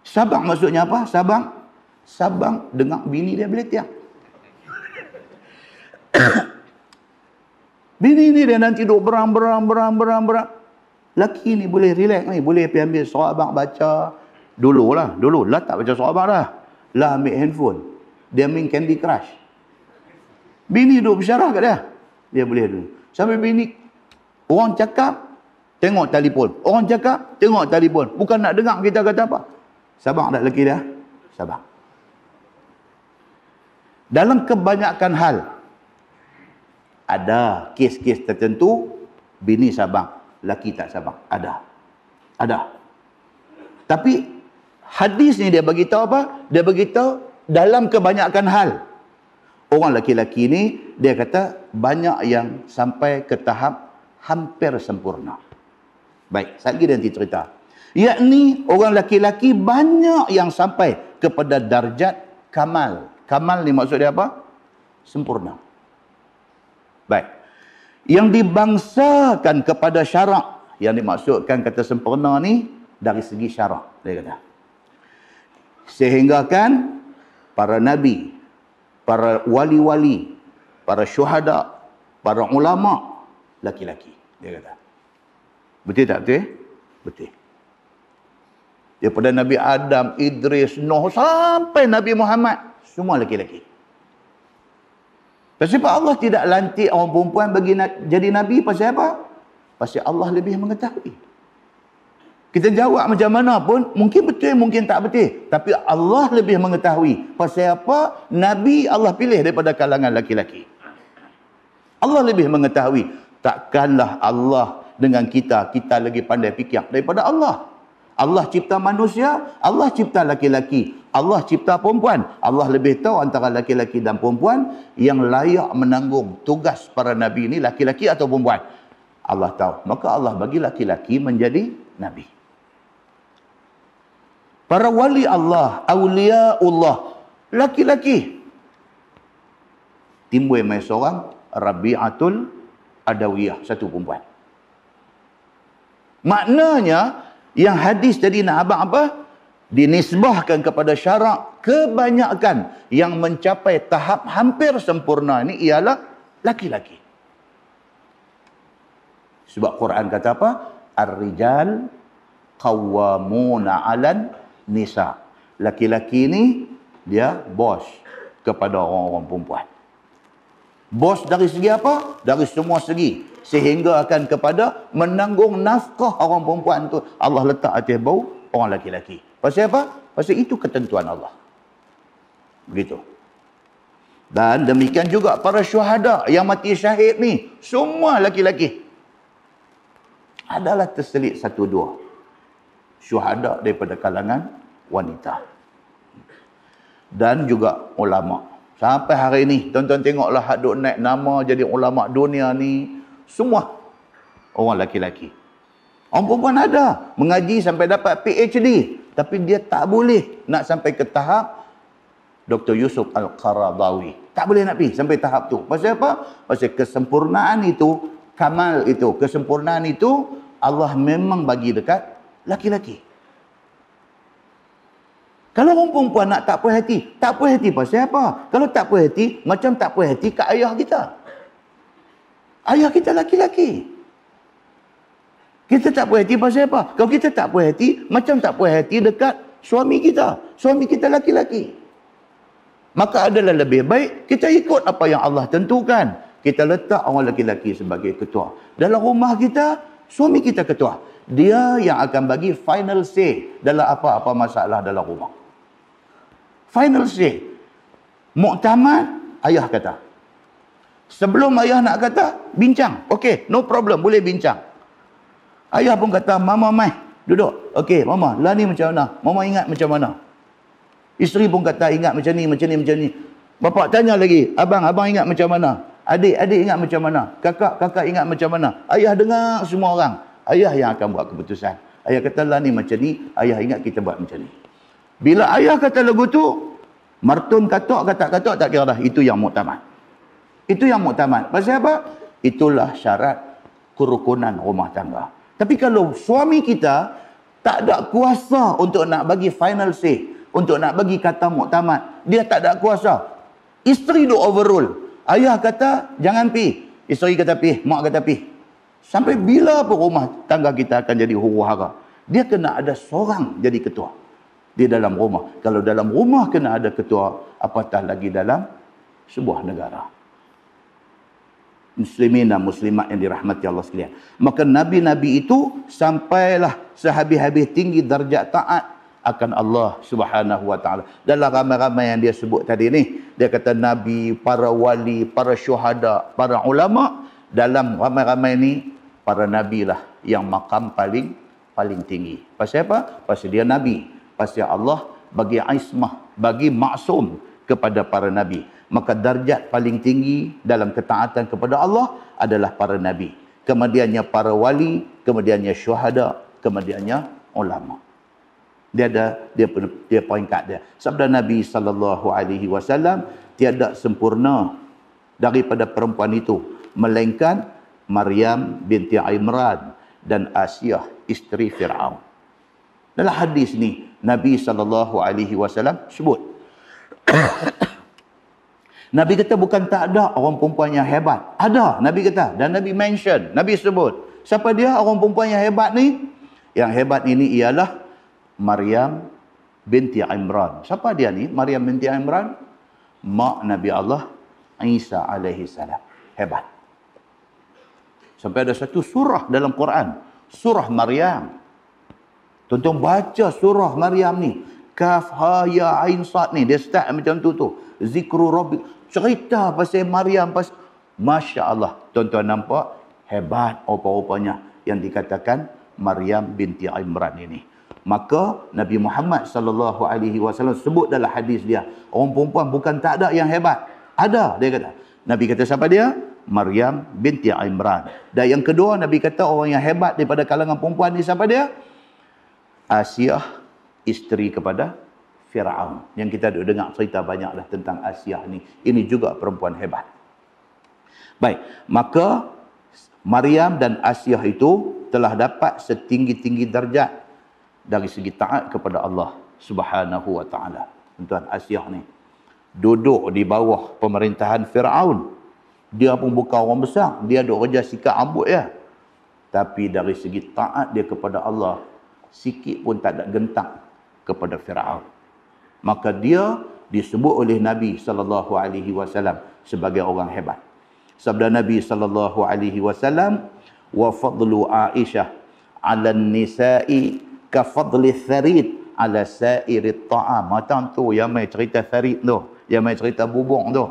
Sabang maksudnya apa? Sabang dengar bini dia beletiak. Bini ni dia nanti duduk berang. Laki ni boleh relax ni, boleh pergi ambil surah abang baca. Dulu lah tak baca surah abang dah. Lah ambil handphone. Dia main Candy Crush. Bini duduk bersyarah kat dia. Dia boleh dulu. Sampai bini, orang cakap, tengok telefon. Orang cakap, tengok telefon. Bukan nak dengar kita kata apa. Sabang tak lelaki dia? Sabang. Dalam kebanyakan hal, ada kes-kes tertentu, bini sabang, lelaki tak sabang. Ada. Tapi, hadis ni dia beritahu apa? Dia beritahu dalam kebanyakan hal. Orang lelaki-lelaki ni, dia kata, banyak yang sampai ke tahap hampir sempurna. Baik, lagi dia nanti cerita. Yakni orang laki-laki banyak yang sampai kepada darjat kamal. Kamal ni maksud dia apa? Sempurna. Baik. Yang dibangsakan kepada syarak, yang dimaksudkan kata sempurna ni dari segi syarak, dia kata. Sehingga kan para nabi, para wali-wali, para syuhada, para ulama laki-laki, dia kata. Betul tak betul? Betul. Daripada Nabi Adam, Idris, Nuh sampai Nabi Muhammad, semua laki-laki. Pasal Allah tidak lantik orang perempuan bagi jadi Nabi, pasal apa? Pasal Allah lebih mengetahui. Kita jawab macam mana pun, mungkin betul, mungkin tak betul. Tapi Allah lebih mengetahui. Pasal apa? Nabi Allah pilih daripada kalangan laki-laki. Allah lebih mengetahui. Takkanlah Allah dengan kita lagi pandai fikir daripada Allah. Allah cipta manusia, Allah cipta laki-laki, Allah cipta perempuan. Allah lebih tahu antara laki-laki dan perempuan yang layak menanggung tugas para nabi ini, laki-laki atau perempuan. Allah tahu. Maka Allah bagi laki-laki menjadi nabi. Para wali Allah, awliyaullah, laki-laki. Timbul mai seorang, Rabi'atul Adawiyah, satu perempuan. Maknanya, yang hadis tadi nak abang apa? Dinisbahkan kepada syarak, kebanyakan yang mencapai tahap hampir sempurna ini ialah laki-laki. Sebab Quran kata apa? Ar-rijal qawwamuna 'alan nisa. Laki-laki ni dia bos kepada orang-orang perempuan. Bos dari segi apa? Dari semua segi. Sehingga akan kepada menanggung nafkah orang perempuan tu Allah letak atas bau orang laki-laki. Pasal apa? Pasal itu ketentuan Allah. Begitu. Dan demikian juga para syuhada yang mati syahid ni, semua laki-laki. Adalah terselit satu dua syuhada daripada kalangan wanita. Dan juga ulama. Sampai hari ni, tuan-tuan tengoklah hak duk naik nama jadi ulama dunia ni, semua orang laki-laki. Orang perempuan ada mengaji sampai dapat PhD, tapi dia tak boleh nak sampai ke tahap Dr. Yusuf Al-Qaradawi. Tak boleh nak pergi sampai tahap tu. Pasal apa? Pasal kesempurnaan itu, kamal itu, kesempurnaan itu Allah memang bagi dekat laki-laki. Kalau orang perempuan nak tak puas hati, tak puas hati pasal apa? Kalau tak puas hati, macam tak puas hati kat ayah kita. Ayah kita laki-laki. Kita tak puas hati pasal apa? Kalau kita tak puas hati, macam tak puas hati dekat suami kita. Suami kita laki-laki. Maka adalah lebih baik kita ikut apa yang Allah tentukan. Kita letak orang laki-laki sebagai ketua. Dalam rumah kita, suami kita ketua. Dia yang akan bagi final say dalam apa-apa masalah dalam rumah. Final say. Muktamad, ayah kata. Sebelum ayah nak kata, bincang. Okey, no problem, boleh bincang. Ayah pun kata, mama mai, duduk. Okey, mama, lah ni macam mana? Mama ingat macam mana? Isteri pun kata, ingat macam ni, macam ni, macam ni. Bapak tanya lagi, abang ingat macam mana? Adik ingat macam mana? Kakak ingat macam mana? Ayah dengar semua orang. Ayah yang akan buat keputusan. Ayah kata, lah ni macam ni, ayah ingat kita buat macam ni. Bila ayah kata lagu tu, martun katok tak kira dah. Itu yang muktamad. Itu yang muktamad. Pasal apa? Itulah syarat kerukunan rumah tangga. Tapi kalau suami kita Tak ada kuasa untuk nak bagi final say, untuk nak bagi kata muktamad. Dia tak ada kuasa. Isteri duk overrule. Ayah kata jangan pi, isteri kata pi, mak kata pi. Sampai bila pun rumah tangga kita akan jadi huru-hara. Dia kena ada seorang jadi ketua di dalam rumah. Kalau dalam rumah kena ada ketua, apatah lagi dalam sebuah negara. Muslimin dan muslimat yang dirahmati Allah sekalian. Maka nabi-nabi itu sampailah sehabis-habis tinggi darjat taat akan Allah Subhanahu wa taala. Dalam ramai-ramai yang dia sebut tadi ni, dia kata nabi, para wali, para syuhada, para ulama, dalam ramai-ramai ni para nabi lah yang makam paling tinggi. Pasal apa? Pasal dia nabi. Pasal Allah bagi ismah, bagi maksum kepada para nabi. Maka darjat paling tinggi dalam ketaatan kepada Allah adalah para nabi. Kemudiannya para wali, kemudiannya syuhada, kemudiannya ulama. Dia peringkat dia. Sabda Nabi SAW, tiada sempurna daripada perempuan itu melainkan Maryam binti Imran dan Asiyah isteri Fir'aun. Dalam hadis ni Nabi SAW sebut Nabi kata bukan tak ada orang perempuan yang hebat. Ada, Nabi kata. Dan Nabi mention, Nabi sebut. Siapa dia orang perempuan yang hebat ni? Yang hebat ini ialah Maryam binti Imran. Siapa dia ni? Maryam binti Imran, mak Nabi Allah Isa alaihi salam. Hebat. Sampai ada satu surah dalam Quran, surah Maryam. Tuan-tuan baca surah Maryam ni. Kaf, ha, ya, ain, sad ni. Dia start macam tu. Zikru Rabbi. Cerita pasal Maryam. Masya Allah. Tuan-tuan nampak hebat rupa-rupanya yang dikatakan Maryam binti Imran ini. Maka Nabi Muhammad SAW sebut dalam hadis dia, orang perempuan bukan tak ada yang hebat. Ada, dia kata. Nabi kata siapa dia? Maryam binti Imran. Dan yang kedua, Nabi kata orang yang hebat daripada kalangan perempuan ni siapa dia? Asiyah, isteri kepada Fir'aun. Yang kita ada dengar cerita banyaklah tentang Asiyah ni. Ini juga perempuan hebat. Baik, maka Maryam dan Asiyah itu telah dapat setinggi-tinggi darjat dari segi taat kepada Allah Subhanahu wa taala. Tuan Asiyah ni duduk di bawah pemerintahan Fir'aun. Dia pun bukan orang besar, dia duk kerja sikat rambut ya. Tapi dari segi taat dia kepada Allah, sikit pun tak ada gentak kepada Fir'aun. Maka dia disebut oleh Nabi SAW sebagai orang hebat. Sabda Nabi SAW, wa fadlu Aisyah 'ala nisa'i ka fadli tharid 'ala sa'irit ta'am. Macam tu yang mai cerita tharid tu, yang mai cerita bubung tu.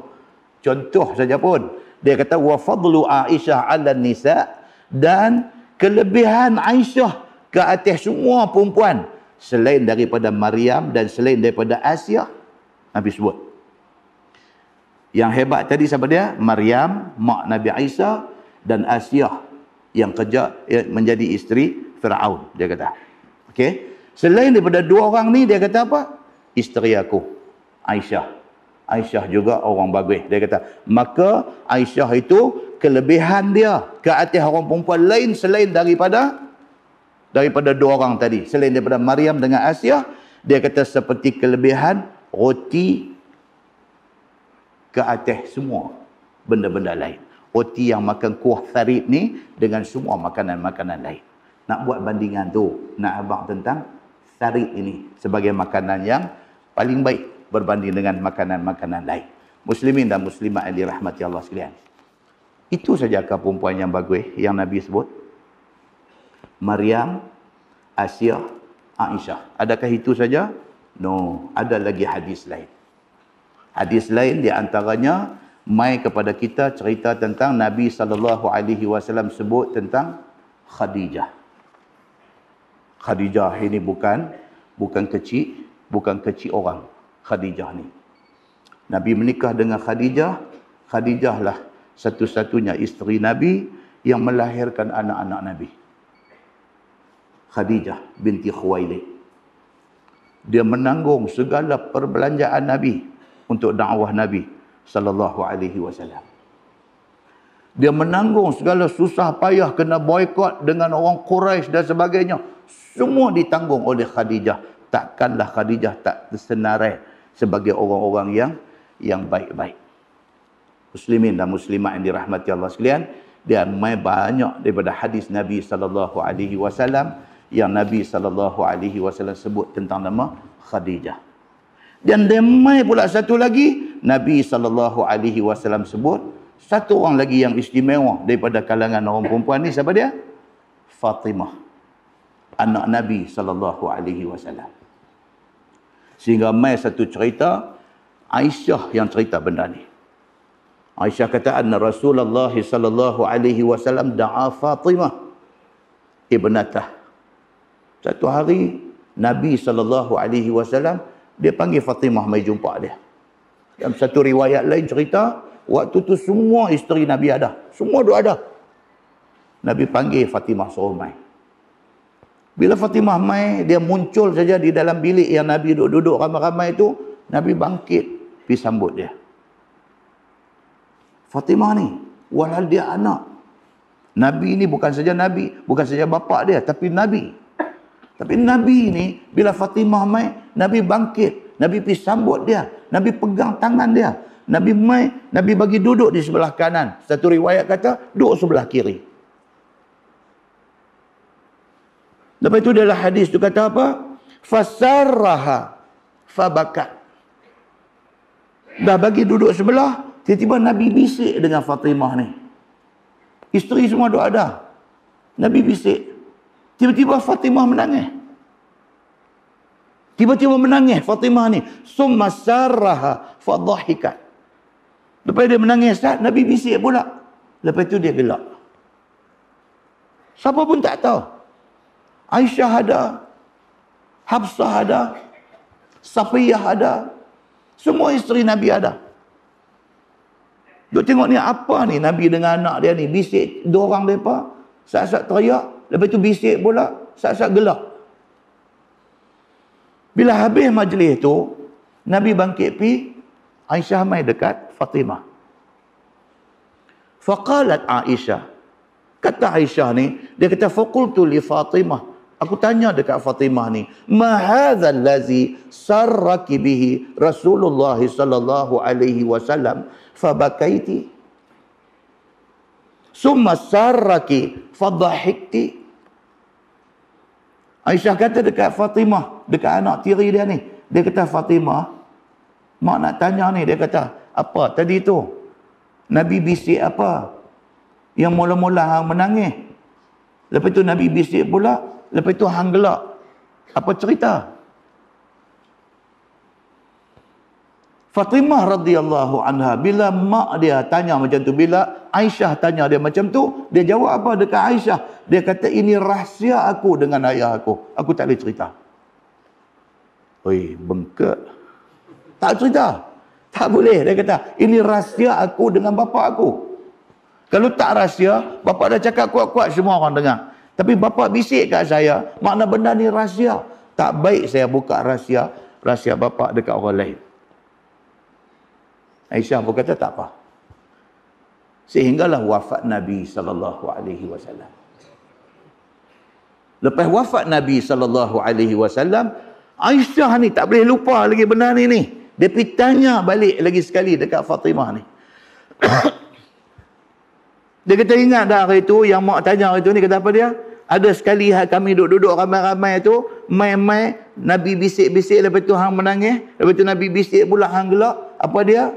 Contoh saja pun. Dia kata wa fadlu Aisyah 'ala nisa', dan kelebihan Aisyah ke atas semua perempuan selain daripada Maryam dan selain daripada Asiyah, Nabi sebut. Yang hebat tadi siapa dia? Maryam, mak Nabi Isa, dan Asiyah yang kerja menjadi isteri Fir'aun, dia kata. Okey. Selain daripada dua orang ni, dia kata apa? Isteri aku, Aisyah. Aisyah juga orang bagus. Dia kata, maka Aisyah itu kelebihan dia ke atas orang perempuan lain selain daripada dua orang tadi. Selain daripada Maryam dengan Asiyah, dia kata seperti kelebihan roti ke atas semua benda-benda lain. Roti yang makan kuah tharib ni dengan semua makanan-makanan lain. Nak buat bandingan tu, nak abang tentang tharib ini sebagai makanan yang paling baik berbanding dengan makanan-makanan lain. Muslimin dan muslimat yang dirahmati Allah sekalian. Itu sajakah perempuan yang bagus yang Nabi sebut? Maryam, Asiyah, Aisyah. Adakah itu saja? No, ada lagi hadis lain. Hadis lain di antaranya mai kepada kita cerita tentang Nabi SAW sebut tentang Khadijah. Khadijah ini bukan kecil orang. Khadijah ni. Nabi menikah dengan Khadijah. Khadijah lah satu-satunya isteri Nabi yang melahirkan anak-anak Nabi. Khadijah binti Khuwailid. Dia menanggung segala perbelanjaan Nabi untuk dakwah Nabi SAW. Dia menanggung segala susah payah kena boikot dengan orang Quraisy dan sebagainya. semua ditanggung oleh Khadijah. Takkanlah Khadijah tak tersenarai sebagai orang-orang yang baik-baik. Muslimin dan muslimat yang dirahmati Allah sekalian, dia mai banyak daripada hadis Nabi SAW yang Nabi SAW sebut tentang nama Khadijah. Dan dia mai pula satu lagi, Nabi SAW sebut satu orang lagi yang istimewa daripada kalangan orang perempuan ni. Siapa dia? Fatimah, anak Nabi SAW. Sehingga mai satu cerita, Aisyah yang cerita benda ni. Aisyah kata anna Rasulullah sallallahu alaihi wasallam da'a Fatimah ibnatah. Satu hari Nabi sallallahu alaihi wasallam dia panggil Fatimah mai jumpa dia. Dalam satu riwayat lain cerita, waktu tu semua isteri Nabi ada. Semua duk ada. Nabi panggil Fatimah suruh mai. Bila Fatimah mai, dia muncul saja di dalam bilik yang Nabi duduk ramai-ramai itu, Nabi bangkit pergi sambut dia. Fatimah ni, walau dia anak. Nabi ni bukan saja Nabi, bukan saja bapa dia, tapi Nabi. Tapi Nabi ni, bila Fatimah mai, Nabi bangkit. Nabi pergi sambut dia. Nabi pegang tangan dia. Nabi mai, Nabi bagi duduk di sebelah kanan. Satu riwayat kata, duduk sebelah kiri. Lepas itu dalam hadis tu kata apa? Fasarraha fabakat. Dah bagi duduk sebelah, tiba-tiba Nabi bisik dengan Fatimah ni. Isteri semua duk ada. Nabi bisik. Tiba-tiba Fatimah menangis. Tiba-tiba menangis Fatimah ni. Summa sarraha fadhahikat. Lepas dia menangis, Nabi bisik pula. Lepas tu dia gelak. Siapa pun tak tahu. Aisyah ada, Hafsah ada, Safiyah ada, semua isteri Nabi ada. Duk tengok ni apa ni Nabi dengan anak dia ni, bisik dua orang mereka, saat-saat teriak, lepas tu bisik pula, saat-saat gelak. Bila habis majlis tu, Nabi bangkit pi, Aisyah mai dekat Fatimah. Faqalat Aisyah, kata Aisyah ni, dia kata faqultu li Fatimah, aku tanya dekat Fatimah ni, ma hadzal ladzi sarraki bihi Rasulullah sallallahu alaihi wasallam fabakaiti summa sarraki fadhahikti. Aisyah kata dekat Fatimah, dekat anak tiri dia ni, dia kata, Fatimah, mak nak tanya ni, dia kata, apa tadi tu? Nabi bisik apa? Yang mula-mula hang menangis. Lepas tu Nabi bisik pula, lepas tu hang gelak. Apa cerita? Fatimah radhiyallahu anha, bila mak dia tanya macam tu, bila Aisyah tanya dia macam tu, dia jawab apa dekat Aisyah? Dia kata, ini rahsia aku dengan ayah aku. Aku tak boleh cerita. Oi, bengkak. Tak cerita. Tak boleh. Dia kata, ini rahsia aku dengan bapa aku. Kalau tak rahsia, bapa dah cakap kuat-kuat semua orang dengar. Tapi bapa bisik kat saya, makna benda ni rahsia. Tak baik saya buka rahsia bapa dekat orang lain. Aisyah pun kata tak apa. Sehinggalah wafat Nabi SAW. Lepas wafat Nabi SAW, Aisyah ni tak boleh lupa lagi benda ni. Dia pergi tanya balik lagi sekali dekat Fatimah ni. Dia kata, ingat dah hari tu yang mak tanya hari tu ni, kata apa dia? Ada sekali kami duduk-duduk ramai-ramai tu, mai-mai Nabi bisik-bisik, lepas tu hang menangis, lepas tu Nabi bisik pula hang gelak. Apa dia?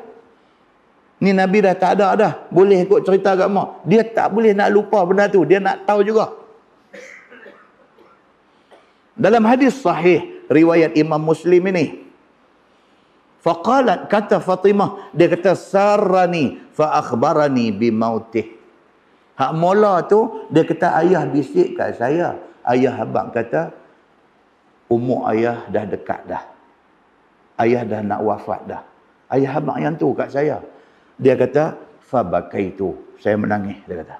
Ni Nabi dah tak ada dah. Boleh ikut cerita kat mak. Dia tak boleh nak lupa benda tu. Dia nak tahu juga. Dalam hadis sahih riwayat Imam Muslim ini, faqalat, kata Fatimah, dia kata, sarrani fa akhbarani bi mautih. Hak mula tu, dia kata, ayah bisik kat saya. Ayah abang kata, umur ayah dah dekat dah. Ayah dah nak wafat dah. Ayah abang yang tu kat saya. Dia kata, fabakaitu. Saya menangis, dia kata.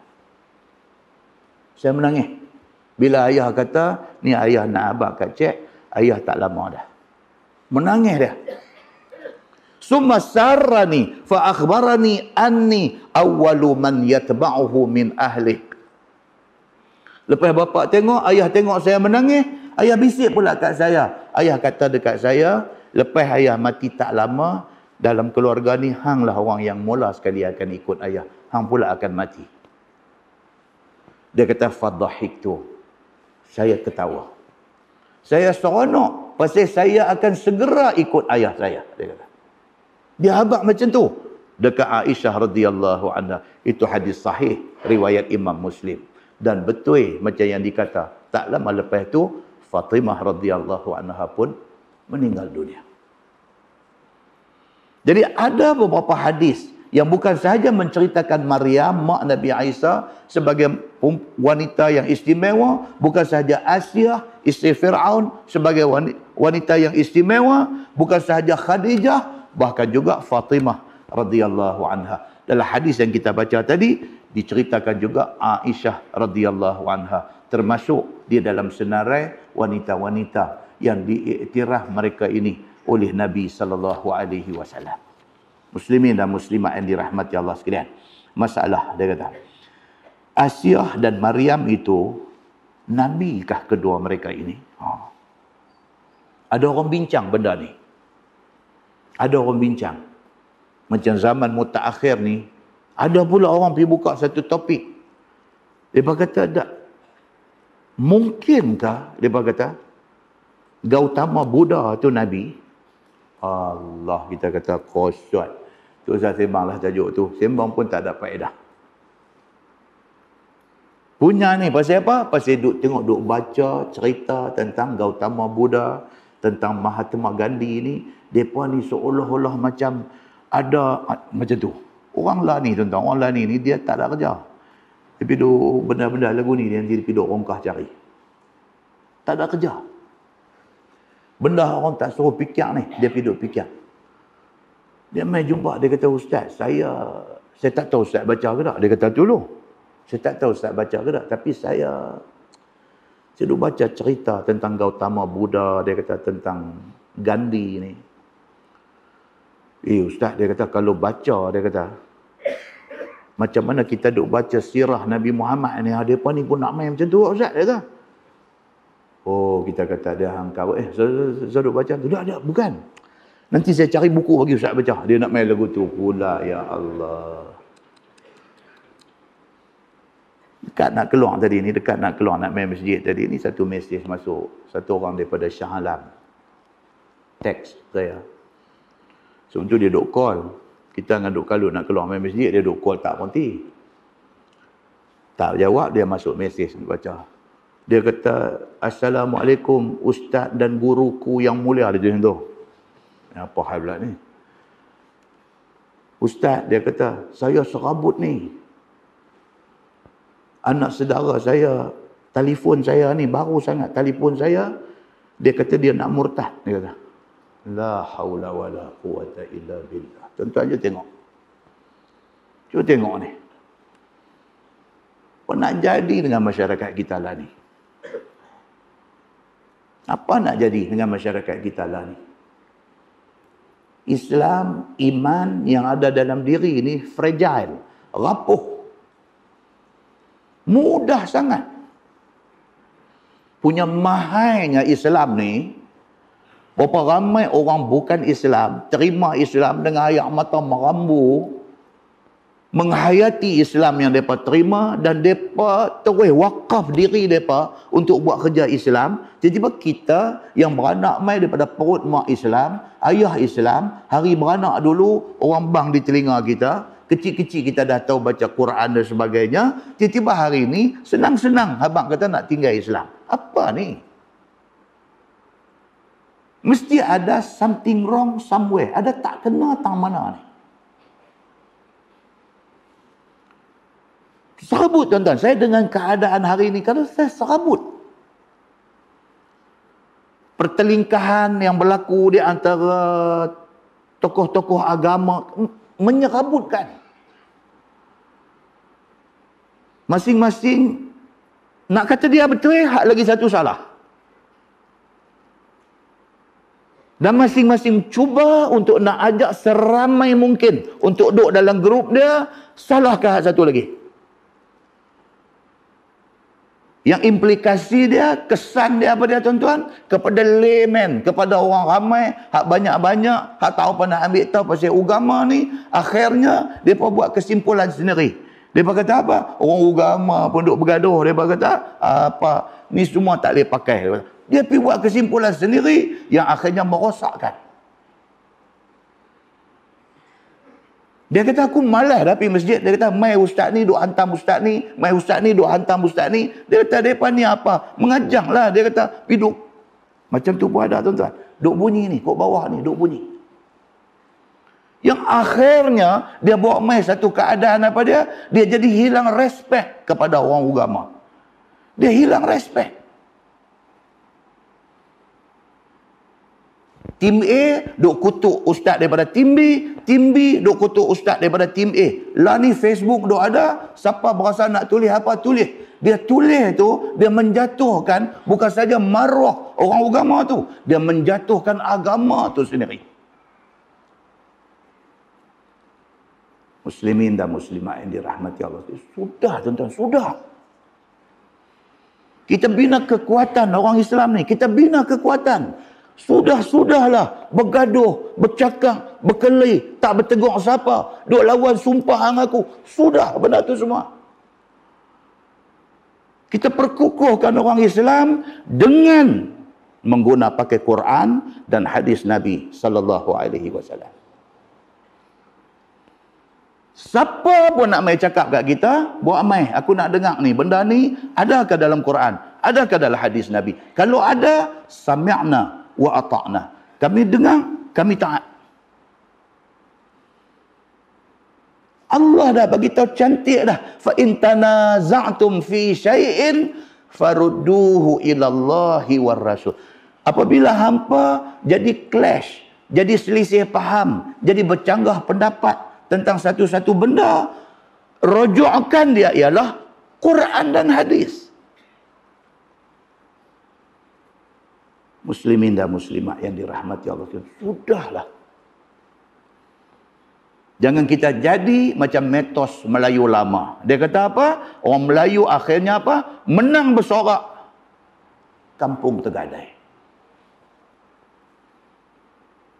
Saya menangis. Bila ayah kata, ni ayah nak abang kat cek, ayah tak lama dah. Menangis dia. Summa sarrani fa akhbarani anni awwalu man yatba'uhu min ahli. Lepas bapa tengok, ayah tengok saya menangis, ayah bisik pula kat saya. Ayah kata dekat saya, lepas ayah mati tak lama, dalam keluarga ni, hanglah orang yang mula sekali akan ikut ayah. Hang pula akan mati. Dia kata, fadhahiktu. Saya ketawa. Saya seronok, pasal saya akan segera ikut ayah saya. Dia kata. Dia habaq macam tu. Dekat Aisyah radhiyallahu anha. Itu hadis sahih, riwayat Imam Muslim. Dan betul macam yang dikata. Tak lama lepas tu, Fatimah radhiyallahu anha pun meninggal dunia. Jadi ada beberapa hadis yang bukan sahaja menceritakan Maryam, mak Nabi Isa, sebagai wanita yang istimewa, bukan sahaja Asyah, isteri Fir'aun, sebagai wanita yang istimewa, bukan sahaja Khadijah, bahkan juga Fatimah radhiyallahu anha. Dalam hadis yang kita baca tadi, diceritakan juga Aisyah radhiyallahu anha, termasuk dia dalam senarai wanita-wanita yang diiktiraf mereka ini oleh Nabi sallallahu alaihi wasallam. Muslimin dan muslimat yang dirahmati Allah sekalian. Masalah dia kata, Asyah dan Maryam itu nabikah kedua mereka ini? Ada orang bincang benda ni. Ada orang bincang. Macam zaman mutaakhir ni, ada pula orang pergi buka satu topik. Dia kata, tak. Mungkinkah, dia kata, Gautama Buddha tu Nabi? Allah, kita kata kosot. Tu saya sembanglah tajuk tu. Sembang pun tak ada faedah. Punya ni pasal apa? Pasal tengok baca cerita tentang Gautama Buddha, tentang Mahatma Gandhi ni. Mereka ni seolah-olah macam ada macam tu. Orang lah ni tuan-tuan, orang lah ni dia tak ada kerja. Dia pergi duk benda-benda lagu ni, dia pergi duk rongkah cari. Tak ada kerja. Benda orang tak suruh fikir ni, dia pergi duk fikir. Dia mai jumpa, dia kata, Ustaz, saya tak tahu Ustaz baca ke tak. Dia kata, dulu. Saya tak tahu Ustaz baca ke tak, tapi saya duk baca cerita tentang Gautama Buddha, dia kata tentang Gandhi ni. Ustaz, dia kata, kalau baca, dia kata, macam mana kita duk baca sirah Nabi Muhammad ni, mereka ni pun nak main macam tu, Ustaz, dia kata. Oh, kita kata dia hangkau. Saya duk baca tu. Tak, bukan. Nanti saya cari buku bagi Ustaz baca. Dia nak main lagu tu pula, ya Allah. Dekat nak keluar tadi ni, nak main masjid tadi ni, satu mesej masuk. Satu orang daripada Shah Alam. Teks saya. Sebab tu dia duk call. Kita dengan duk kalut nak keluar main masjid, dia duk call tak berhenti. Tak jawab, dia masuk mesej baca. Dia kata, Assalamualaikum Ustaz dan guruku yang mulia. Dia macam tu. Apa hal pula ni? Ustaz, dia kata, saya serabut ni. Anak saudara saya, telefon saya ni, baru sangat telefon saya. Dia kata dia nak murtad. Dia kata, la haula wa la quwata illa billah. Tuan-tuan je tengok. Cuba tengok ni. Apa nak jadi dengan masyarakat kita lah ni? Apa nak jadi dengan masyarakat kita lah ni? Islam, iman yang ada dalam diri ni fragile, rapuh. Mudah sangat. Punya mahainya Islam ni, berapa ramai orang bukan Islam, terima Islam dengan air mata merambu, menghayati Islam yang mereka terima, dan mereka terus wakaf diri mereka untuk buat kerja Islam. Tiba-tiba kita yang beranak mai daripada perut mak Islam, ayah Islam, hari beranak dulu orang bang di telinga kita, kecil-kecil kita dah tahu baca Quran dan sebagainya. Tiba-tiba hari ini senang-senang abang kata nak tinggal Islam. Apa ni? Mesti ada something wrong somewhere. Ada tak kena tang mana ni? Serabut tuan-tuan. Saya dengan keadaan hari ini, kalau saya serabut. Pertelingkahan yang berlaku di antara tokoh-tokoh agama menyerabutkan. Masing-masing nak kata dia betul, hak lagi satu salah. Dan masing-masing cuba untuk nak ajak seramai mungkin untuk duduk dalam grup dia, salahkah hak satu lagi? Yang implikasi dia, kesan dia apa dia tuan-tuan? Kepada layman, kepada orang ramai, hak banyak-banyak, hak tahu apa nak ambil tahu pasal agama ni, akhirnya mereka buat kesimpulan sendiri. Mereka kata apa? Orang agama pun duk bergaduh. Mereka kata, apa, ni semua tak boleh pakai. Dia pergi buat kesimpulan sendiri yang akhirnya merosakkan. Dia kata, aku malas dah pergi masjid. Dia kata, mai ustaz ni duk hantam ustaz ni. Mai ustaz ni duk hantam ustaz ni. Dia kata, mereka ni apa? Mengajak lah. Dia kata, pergi duk. Macam tu pun ada tuan-tuan. Duk bunyi ni, kat bawah ni, duk bunyi. Yang akhirnya, dia bawa mai satu keadaan apa dia? Dia jadi hilang respect kepada orang agama. Dia hilang respect. Tim A duk kutuk ustaz daripada tim B, tim B duk kutuk ustaz daripada tim A. Lah ni Facebook duk ada, siapa berasa nak tulis apa tulis. Dia tulis tu, dia menjatuhkan bukan saja maruah orang agama tu, dia menjatuhkan agama tu sendiri. Muslimin dan muslimat yang dirahmati Allah. Sudah tuan-tuan, sudah. Kita bina kekuatan orang Islam ni, kita bina kekuatan. Sudahlah bergaduh, bercakap, berkelahi, tak bertegur siapa, duk lawan sumpah hang aku. Sudah benda tu semua. Kita perkukuhkan orang Islam dengan menggunakan pakai Quran dan hadis Nabi sallallahu alaihi wasallam. Siapa pun nak mai cakap kat kita, buat mai, aku nak dengar ni, benda ni adakah dalam Quran? Adakah dalam hadis Nabi? Kalau ada, sami'na wa ata'na. Kami dengar, kami taat. Allah dah bagi tahu cantik dah. Fa in tanaza'tum fi syai'in farudduhu ila Allahi war Rasul. Apabila hampa jadi clash, jadi selisih faham, jadi bercanggah pendapat tentang satu-satu benda, rujukan dia ialah Quran dan hadis. Muslimin dan muslimat yang dirahmati Allah. Sudahlah. Jangan kita jadi macam metos Melayu lama. Dia kata apa? Orang Melayu akhirnya apa? Menang bersorak. Kampung tergadai.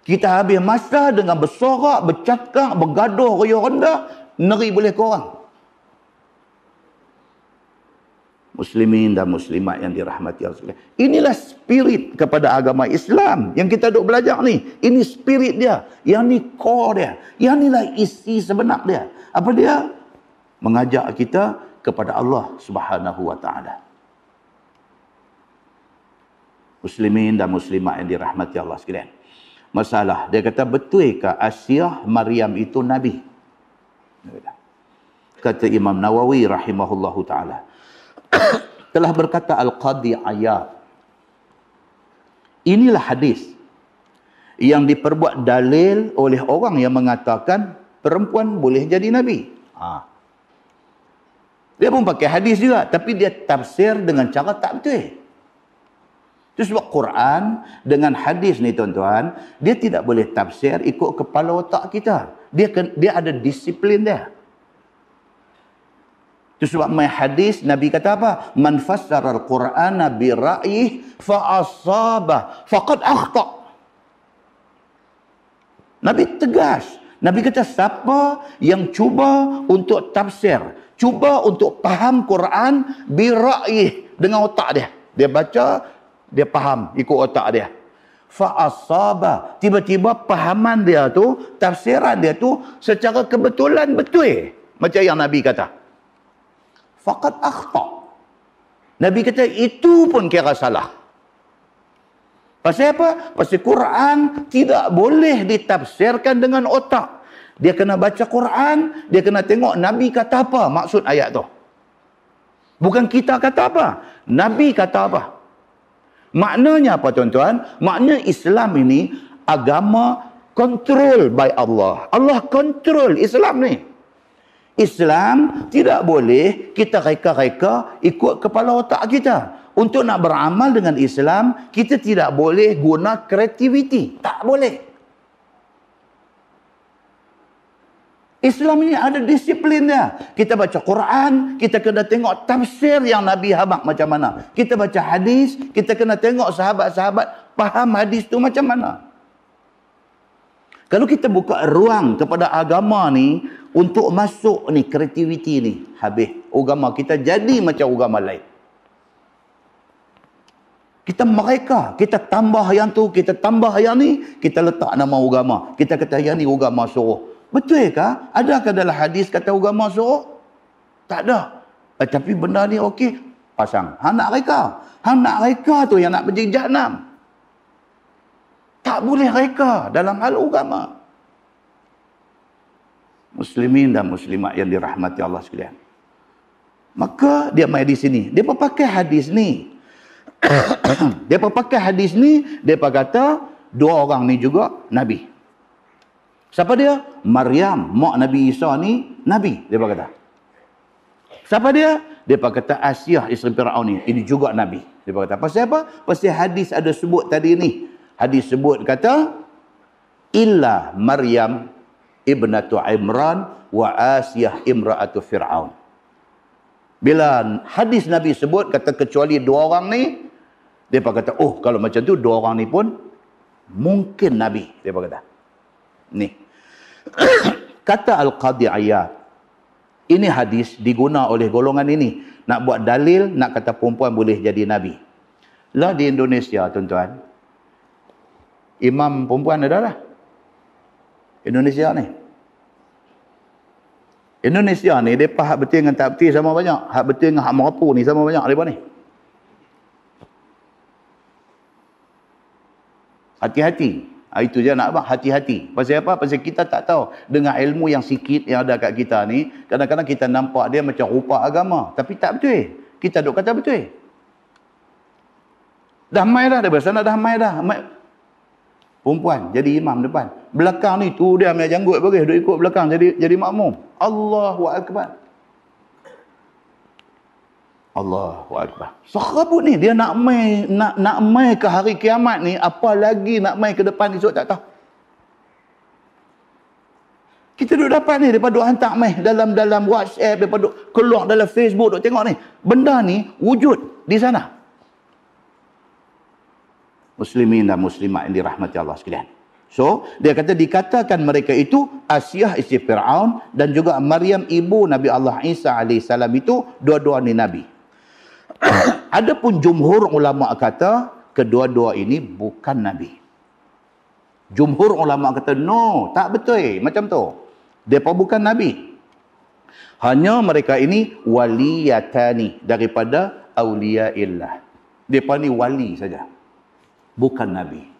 Kita habis masa dengan bersorak, bercakap, bergaduh, riuh rendah. Neri boleh korang. Muslimin dan muslimat yang dirahmati Allah. Inilah spirit kepada agama Islam yang kita duk belajar ni. Ini spirit dia. Yang ni core dia. Yang inilah isi sebenar dia. Apa dia? Mengajak kita kepada Allah Subhanahu wa taala. Muslimin dan muslimat yang dirahmati Allah sekalian. Masalah, dia kata, betulkah Asyah Maryam itu Nabi? Kata Imam Nawawi rahimahullahu ta'ala. Telah berkata Al-Qadhi Ayad. Inilah hadis yang diperbuat dalil oleh orang yang mengatakan perempuan boleh jadi Nabi. Dia pun pakai hadis juga, tapi dia tafsir dengan cara tak betul. Itu sebab Quran dengan hadis ni tuan-tuan, dia tidak boleh tafsir ikut kepala otak kita. Dia ada disiplin dia. Itu sebab main hadis Nabi kata apa? Man fassara al-Qur'ana bi ra'yih fa asaba faqad akhta. Nabi tegas. Nabi kata siapa yang cuba untuk tafsir, cuba untuk faham Quran bi ra'yih, dengan otak dia. Dia baca, dia faham ikut otak dia. Fa asaba, tiba-tiba pahaman dia tu, tafsiran dia tu secara kebetulan betul. Macam yang Nabi kata. Faqad akhta. Nabi kata itu pun kira salah. Pasal apa? Pasal Quran tidak boleh ditafsirkan dengan otak. Dia kena baca Quran, dia kena tengok Nabi kata apa maksud ayat tu. Bukan kita kata apa. Nabi kata apa. Maknanya apa tuan-tuan? Maknanya Islam ini agama control by Allah. Allah control Islam ni. Islam tidak boleh kita reka-reka ikut kepala otak kita. Untuk nak beramal dengan Islam, kita tidak boleh guna kreativiti. Tak boleh. Islam ini ada disiplin dia. Kita baca Quran, kita kena tengok tafsir yang Nabi habaq macam mana. Kita baca hadis, kita kena tengok sahabat-sahabat faham hadis tu macam mana. Kalau kita buka ruang kepada agama ni untuk masuk ni kreativiti ni, habis agama kita jadi macam agama lain. Kita mereka, kita tambah yang tu, kita tambah yang ni, kita letak nama agama. Kita kata yang ni agama suruh. Betul ke? Adakah dalam hadis kata agama suruh? Tak ada. Tapi benda ni okey, pasang. Hang nak reka. Hang nak reka tu yang nak pergi Jahannam. Tak boleh reka dalam hal agama. Muslimin dan muslimat yang dirahmati Allah sekalian. Maka dia mai di sini. Dia pakai hadis ni. Dia pakai hadis ni, dia kata dua orang ni juga nabi. Siapa dia? Maryam, mak Nabi Isa ni nabi, dia kata. Siapa dia? Dia kata Asiah isteri Firaun ni, ini juga nabi. Dia kata pasal apa? Pasal hadis ada sebut tadi ni. Hadis sebut kata illa Maryam ibnatu Imran wa Asiah imra'atu Firaun. Bila hadis Nabi sebut kata kecuali dua orang ni, dia kata oh kalau macam tu dua orang ni pun mungkin nabi, dia kata. Ni kata Al-Qadhi Iyad, ini hadis diguna oleh golongan ini nak buat dalil nak kata perempuan boleh jadi nabi. Lah di Indonesia tuan-tuan, imam perempuan ada lah. Indonesia ni depa hak betul dengan tak betul sama banyak, hak betul dengan hak merapu ni sama banyak depa ni. Hati-hati. Itu je nak abang, hati-hati. Pasal apa? Pasal kita tak tahu. Dengan ilmu yang sikit yang ada kat kita ni, kadang-kadang kita nampak dia macam rupa agama. Tapi tak betul. Kita duk kata betul. Dah mai dah, dari sana dah mai dah. Perempuan jadi imam depan. Belakang ni tu dia ambil janggut bagi, duk ikut belakang jadi makmum. Allahu Akbar. Allahu Akbar. Sahabat ni dia nak mai ke hari kiamat ni, apa lagi nak mai ke depan esok tak tahu. Kita duk dapat ni daripada duk hantar mai dalam WhatsApp, daripada duk keluar dalam Facebook, duk tengok ni. Benda ni wujud di sana. Muslimin dan muslimat yang dirahmati Allah sekalian. So, dia kata dikatakan mereka itu Asiah isteri Firaun dan juga Maryam ibu Nabi Allah Isa AS itu dua-dua ni nabi. Adapun jumhur ulama kata kedua-dua ini bukan nabi. Jumhur ulama kata no, tak betul macam tu. Depa bukan nabi. Hanya mereka ini waliyatani daripada auliyaillah. Depa ni wali saja. Bukan nabi.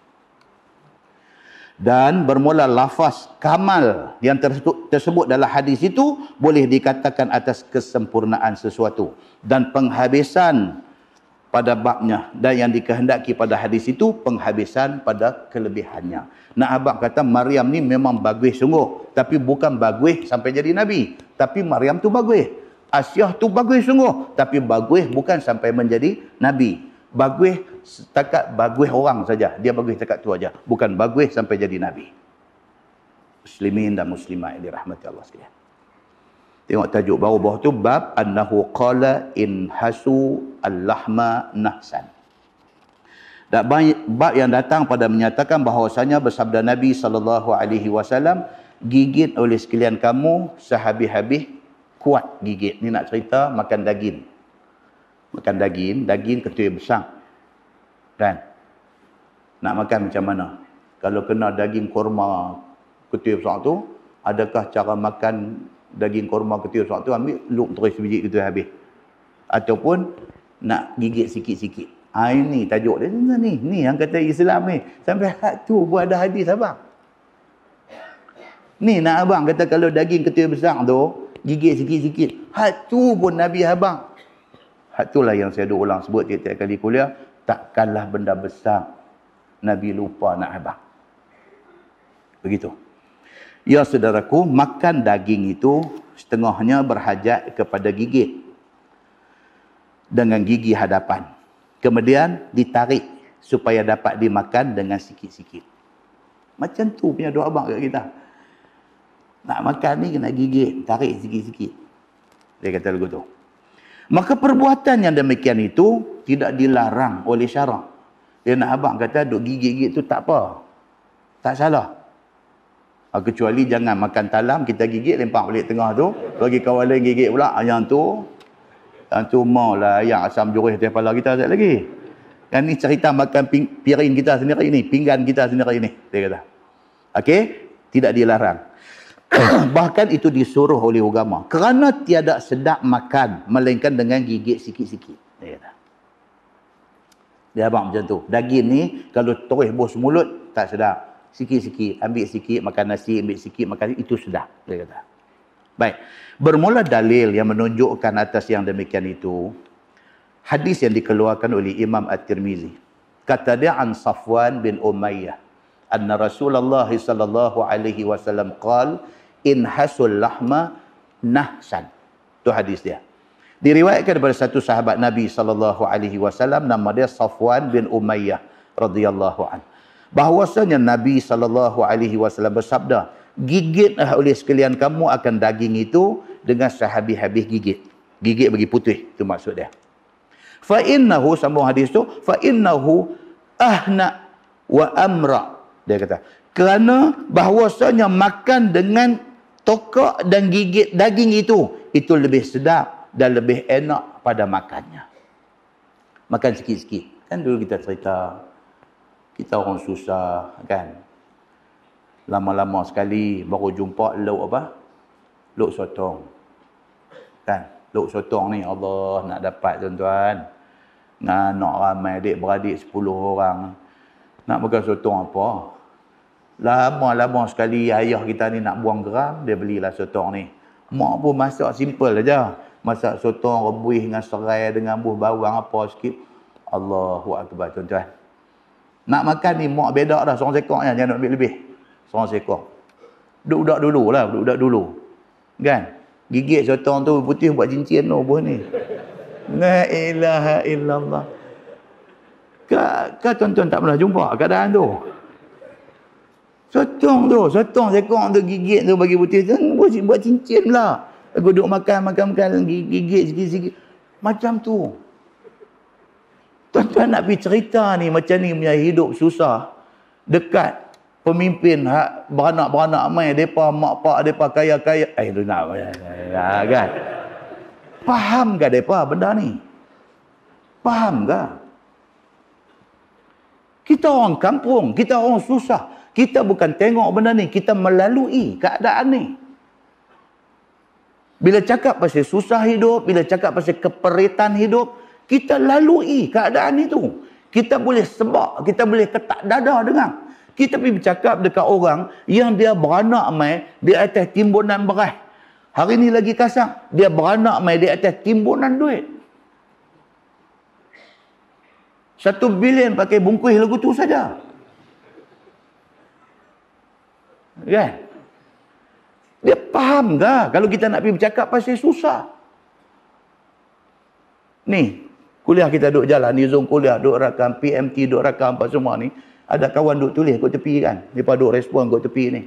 Dan bermula lafaz kamal yang tersebut dalam hadis itu boleh dikatakan atas kesempurnaan sesuatu dan penghabisan pada babnya, dan yang dikehendaki pada hadis itu penghabisan pada kelebihannya. Nak abang kata Maryam ni memang bagus sungguh, tapi bukan bagus sampai jadi nabi. Tapi Maryam tu bagus. Asiah tu bagus sungguh, tapi bagus bukan sampai menjadi nabi. Bagus setakat bagus orang saja. Dia bagus setakat tu aja. Bukan bagus sampai jadi nabi. Muslimin dan muslimat yang dirahmati Allah sekalian. Tengok tajuk bawah tu, bab annahu qala in hasu al-lahma nahsan. Dan bab yang datang pada menyatakan bahawasanya bersabda Nabi SAW, gigit oleh sekalian kamu sehabis-habis kuat gigit. Ni nak cerita makan daging. Makan daging ketul besar. Kan? Nak makan macam mana? Kalau kena daging korma ketul besar tu, adakah cara makan daging korma ketul besar tu ambil lup terus biji ketul habis? Ataupun nak gigit sikit-sikit? Ini tajuk dia. Ni yang kata Islam ni. Sampai hak tu pun ada hadis abang. Ni nak abang kata kalau daging ketul besar tu, gigit sikit-sikit. Hak tu pun Nabi abang. Hak itulah yang saya ulang sebut tiap-tiap kali kuliah. Takkanlah benda besar Nabi lupa nak abang. Begitu. Ya saudaraku, makan daging itu setengahnya berhajat kepada gigit. Dengan gigi hadapan. Kemudian ditarik supaya dapat dimakan dengan sikit-sikit. Macam tu punya doa abang kat kita. Nak makan ni kena gigit, tarik sikit-sikit. Dia kata lagu tu. Maka perbuatan yang demikian itu tidak dilarang oleh syarak. Dia nak abang kata duk gigit-gigit tu tak apa. Tak salah. Kecuali jangan makan talam, kita gigit, lempak balik tengah tu. Bagi kawan lain gigit pula. Yang tu maulah yang asam jurih atas kepala kita sekali lagi. Yang ni cerita makan piring kita sendiri ni. Pinggan kita sendiri ni. Dia kata. Okey? Tidak dilarang. Bahkan itu disuruh oleh agama. Kerana tiada sedap makan. Melainkan dengan gigit sikit-sikit. Dia kata. Dia abang macam tu. Daging ni kalau terus bos mulut tak sedap. Sikit-sikit, ambil sikit makan nasi, ambil sikit makan itu sedap. Dia kata. Baik. Bermula dalil yang menunjukkan atas yang demikian itu. Hadis yang dikeluarkan oleh Imam At-Tirmizi. Kata dia an Safwan bin Umayyah. Anna Rasulullah sallallahu alaihi wasallam qala in hasul lahma nahsan. Itu hadis dia. Diriwayatkan daripada satu sahabat Nabi sallallahu alaihi wasallam nama dia Safwan bin Umayyah radhiyallahu anhu. Bahwasanya Nabi sallallahu alaihi wasallam bersabda, gigitlah oleh sekalian kamu akan daging itu dengan sehabis-habis gigit. Gigit bagi putih, itu maksud dia. Fa innahu, sambung hadis tu, fa innahu ahna wa amra. Dia kata, kerana bahwasanya makan dengan tokak dan gigit daging itu lebih sedap dan lebih enak pada makannya. Makan sikit-sikit. Kan dulu kita cerita, kita orang susah kan. Lama-lama sekali baru jumpa lauk apa? Lauk sotong. Kan? Lauk sotong ni Allah nak dapat tuan-tuan. Nak ramai adik-beradik 10 orang. Nak makan sotong apa? Lama-lama sekali ayah kita ni nak buang geram, dia belilah sotong ni. Mak pun masak simple aja. Masak sotong rebus dengan serai dengan buah bawang apa sikit. Allahu akbar tuan-tuan. Nak makan ni mak bedak dah seorang sekor je, jangan nak ambil lebih. Seorang sekor. Budak-budak dululah, budak-budak dulu. Kan? Gigit sotong tu putih buat cincin tu buah ni. La ilaha illallah. Kau tuan-tuan tak pernah jumpa keadaan tu. Sotong sekor tu gigit tu bagi putih tu buat cincin lah. Aku duduk makan gigit sikit-sikit. Macam tu. Tuan-tuan nak pergi cerita ni macam ni punya hidup susah dekat pemimpin beranak-beranak mai depa mak pak depa kaya-kaya tu nak kan. Faham ke depa benda ni? Faham ke? Kita orang kampung, kita orang susah. Kita bukan tengok benda ni, kita melalui keadaan ni. Bila cakap pasal susah hidup, bila cakap pasal keperitan hidup, kita lalui keadaan itu. Kita boleh sebab, kita boleh ketak dada dengar. Kita pergi bercakap dekat orang yang dia beranak mai di atas timbunan beras. Hari ni lagi kasar, dia beranak mai di atas timbunan duit. 1 bilion pakai bungkus lagu tu saja. Kan? Dia faham ke kalau kita nak pergi bercakap pasal susah? Ni, kuliah kita duduk jalan, ni Zoom kuliah, duduk rakam, PMT duduk rakam apa semua ni. Ada kawan duduk tulis kat tepi kan. Mereka duduk respon kat tepi ni.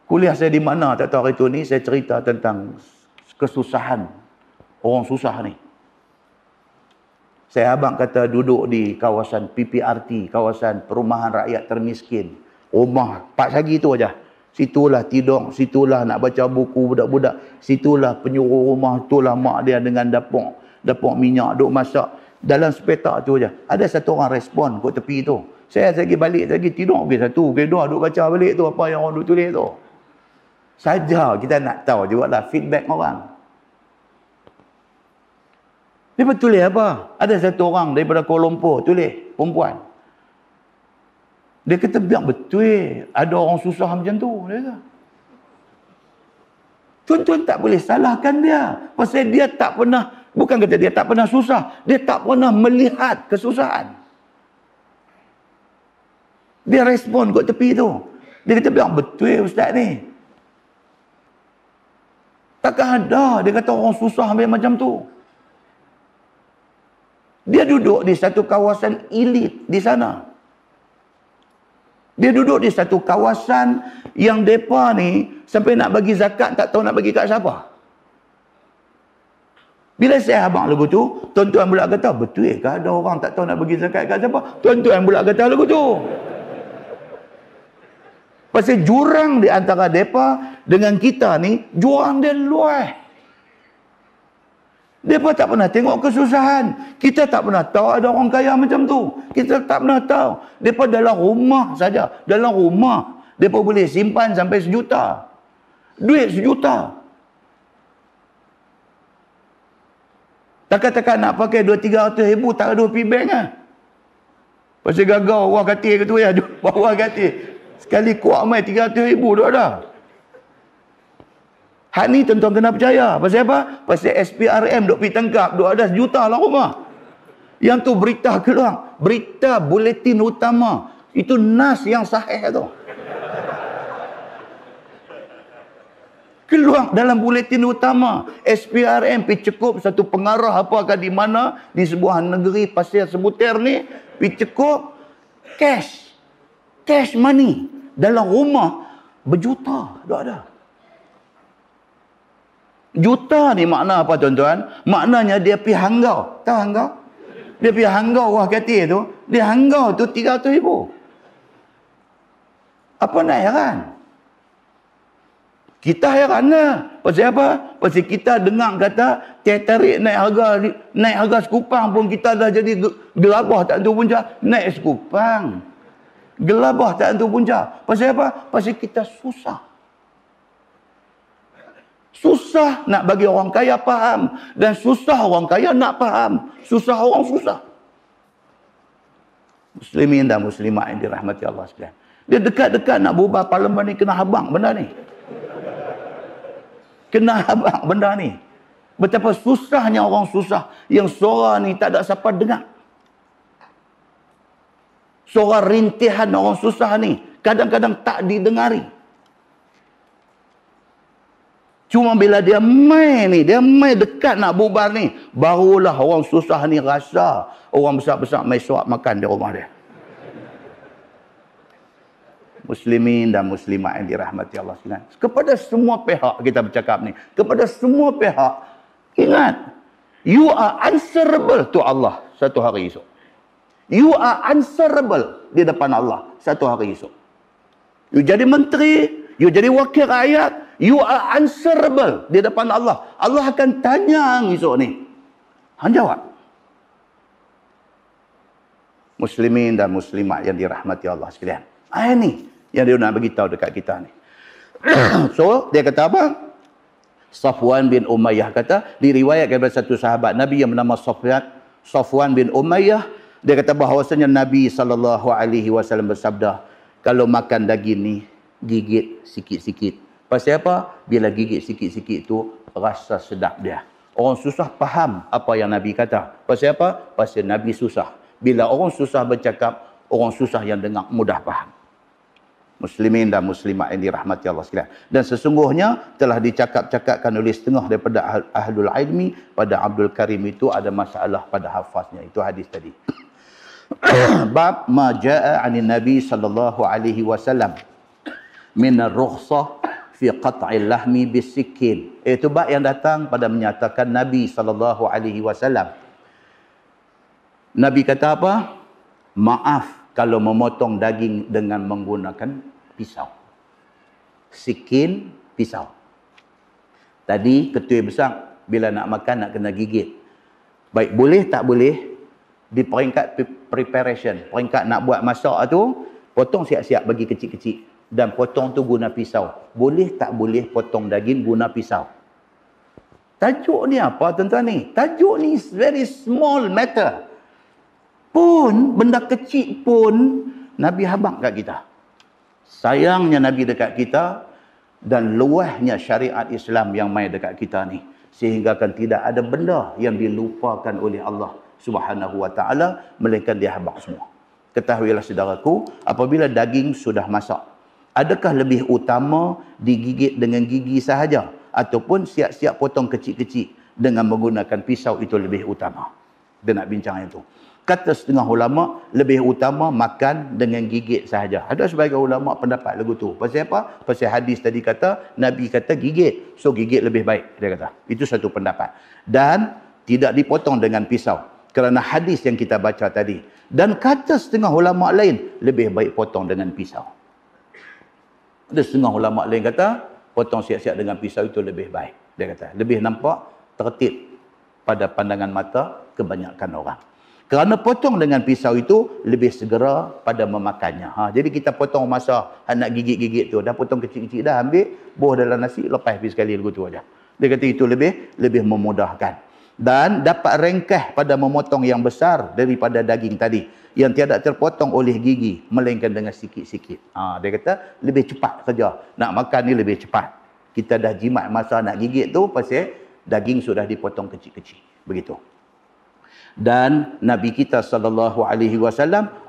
Kuliah saya di mana tak tahu hari tu ni, saya cerita tentang kesusahan orang susah ni. Saya abang kata duduk di kawasan PPRT, kawasan perumahan rakyat termiskin. Rumah 4 sagi tu aja. Situlah tidur, situlah nak baca buku budak-budak, situlah penyuruh rumah, itulah mak dia dengan dapur minyak duk masak. Dalam sepetak tu aja. Ada satu orang respon kat tepi tu. Saya lagi balik lagi tidur ke satu, ke dua duk baca balik tu apa yang orang duk tulis tu. Saja kita nak tahu jugalah feedback orang. Dia tulis apa? Ada satu orang daripada Kuala Lumpur tulis, perempuan. Dia kata biar betul ada orang susah macam tu. Dia kata. Tuan-tuan tak boleh salahkan dia. Pasal dia tak pernah, bukan kata dia tak pernah susah. Dia tak pernah melihat kesusahan. Dia respon kat tepi tu. Dia kata biar betul ustaz ni. Takkan ada dia kata orang susah macam tu. Dia duduk di satu kawasan elit di sana. Dia duduk di satu kawasan yang mereka ni sampai nak bagi zakat tak tahu nak bagi kat siapa. Bila saya abang lagu tu, tuan-tuan pula kata, betul ke ada orang tak tahu nak bagi zakat kat siapa? Tuan-tuan pula kata lagu tu. Pasal jurang di antara mereka dengan kita ni, jurang dia luas. Mereka tak pernah tengok kesusahan. Kita tak pernah tahu ada orang kaya macam tu. Kita tak pernah tahu. Mereka dalam rumah saja. Dalam rumah. Mereka boleh simpan sampai 1 juta. Duit 1 juta. Takkan-takkan nak pakai 200-300 ribu tak ada pergi bank lah. Pasal gagal orang katil ke tu ya. Bawah katil. Sekali kuat mai 300 ribu dah ada. Hak ni tuan-tuan kena percaya. Pasal apa? Pasal SPRM duk pergi tangkap. Duk ada 1 juta lah rumah. Yang tu berita keluar. Berita buletin utama. Itu nas yang sahih tu. Keluar dalam buletin utama. SPRM pergi cekup satu pengarah apakah di mana. Di sebuah negeri pasir sebutir ni. Pergi cekup cash. Cash money. Dalam rumah berjuta. Duk ada. Juta ni makna apa tuan-tuan? Maknanya dia pergi hanggau. Tahu hanggau? Dia pergi hanggau wah katil tu. Dia hanggau tu 300 ribu. Apa nak heran? Kita heran lah. Pasal apa? Pasal kita dengar kata tarik naik harga sekupang pun kita dah jadi gelabah tak tentu punca. Naik sekupang. Gelabah tak tentu punca. Pasal apa? Pasal kita susah. Susah nak bagi orang kaya faham. Dan susah orang kaya nak faham. Susah orang susah. Muslimin dan muslimat yang dirahmati Allah sekalian. Dia dekat-dekat nak berubah parlimen ni kena habang benda ni. Kena habang benda ni. Betapa susahnya orang susah. Yang suara ni tak ada siapa dengar. Suara rintihan orang susah ni kadang-kadang tak didengari. Cuma bila dia mai ni, dia mai dekat nak bubar ni, barulah orang susah ni rasa orang besar-besar mai suap makan di rumah dia. Muslimin dan muslimat yang dirahmati Allah sekalian. Kepada semua pihak kita bercakap ni. Kepada semua pihak. Ingat. You are answerable to Allah satu hari esok. You are answerable di depan Allah satu hari esok. You jadi menteri, you jadi wakil rakyat, you are answerable di depan Allah. Allah akan tanya esok ni. Hang jawab. Muslimin dan muslimat yang dirahmati Allah sekalian. Ini yang dia nak beritahu dekat kita ni. So, dia kata apa? Safwan bin Umayyah kata, diriwayatkan daripada satu sahabat Nabi yang bernama Safwan bin Umayyah, dia kata bahawasanya Nabi SAW bersabda, kalau makan daging ni, gigit sikit-sikit. Pasal apa? Bila gigit sikit-sikit tu, rasa sedap dia. Orang susah faham apa yang Nabi kata. Pasal apa? Pasal Nabi susah. Bila orang susah bercakap, orang susah yang dengar mudah faham. Muslimin dan muslimat yang dirahmati Allah sekalian. Dan sesungguhnya telah dicakap-cakapkan oleh setengah daripada ahlul ilmi pada Abdul Karim itu ada masalah pada hafaznya. Itu hadis tadi. Bab ma jaa 'anil Nabi sallallahu alaihi wasallam min ar-rukhsah fi qat'il lahmi bisikin. Itu bab yang datang pada menyatakan Nabi sallallahu alaihi wasallam. Nabi kata apa? Maaf kalau memotong daging dengan menggunakan pisau. Sikin, pisau. Tadi ketui besar bila nak makan nak kena gigit. Baik, boleh tak boleh di peringkat preparation, peringkat nak buat masak tu, potong siap-siap bagi kecil-kecil dan potong tu guna pisau. Boleh tak boleh potong daging guna pisau? Tajuk ni apa tuan-tuan ni? Tajuk ni very small matter. Pun benda kecil pun Nabi habaq kat kita. Sayangnya Nabi dekat kita dan luahnya syariat Islam yang mai dekat kita ni, sehingga kan tidak ada benda yang dilupakan oleh Allah Subhanahu wa taala melainkan dia habaq semua. Ketahuilah saudaraku, apabila daging sudah masak, adakah lebih utama digigit dengan gigi sahaja ataupun siap-siap potong kecil-kecil dengan menggunakan pisau itu lebih utama? Dia nak bincang itu. Kata setengah ulama, lebih utama makan dengan gigit sahaja. Ada sebagai ulama pendapat lagu tu. Pasal apa? Pasal hadis tadi kata, Nabi kata gigit. So gigit lebih baik, dia kata. Itu satu pendapat. Dan tidak dipotong dengan pisau. Kerana hadis yang kita baca tadi. Dan kata setengah ulama lain, lebih baik potong dengan pisau. Ada setengah ulama lain kata, potong siap-siap dengan pisau itu lebih baik. Dia kata, lebih nampak tertib pada pandangan mata kebanyakan orang. Kerana potong dengan pisau itu lebih segera pada memakannya. Jadi kita potong masa nak gigit-gigit tu. Dah potong kecil-kecil dah, ambil, buah dalam nasi, lepas habis sekali lagu tu aja. Dia kata itu lebih memudahkan. Dan dapat ringkas pada memotong yang besar daripada daging tadi. Yang tiada terpotong oleh gigi, melainkan dengan sikit-sikit. Dia kata lebih cepat saja. Nak makan ni lebih cepat. Kita dah jimat masa nak gigit tu, pasal daging sudah dipotong kecil-kecil. Begitu. Dan Nabi kita SAW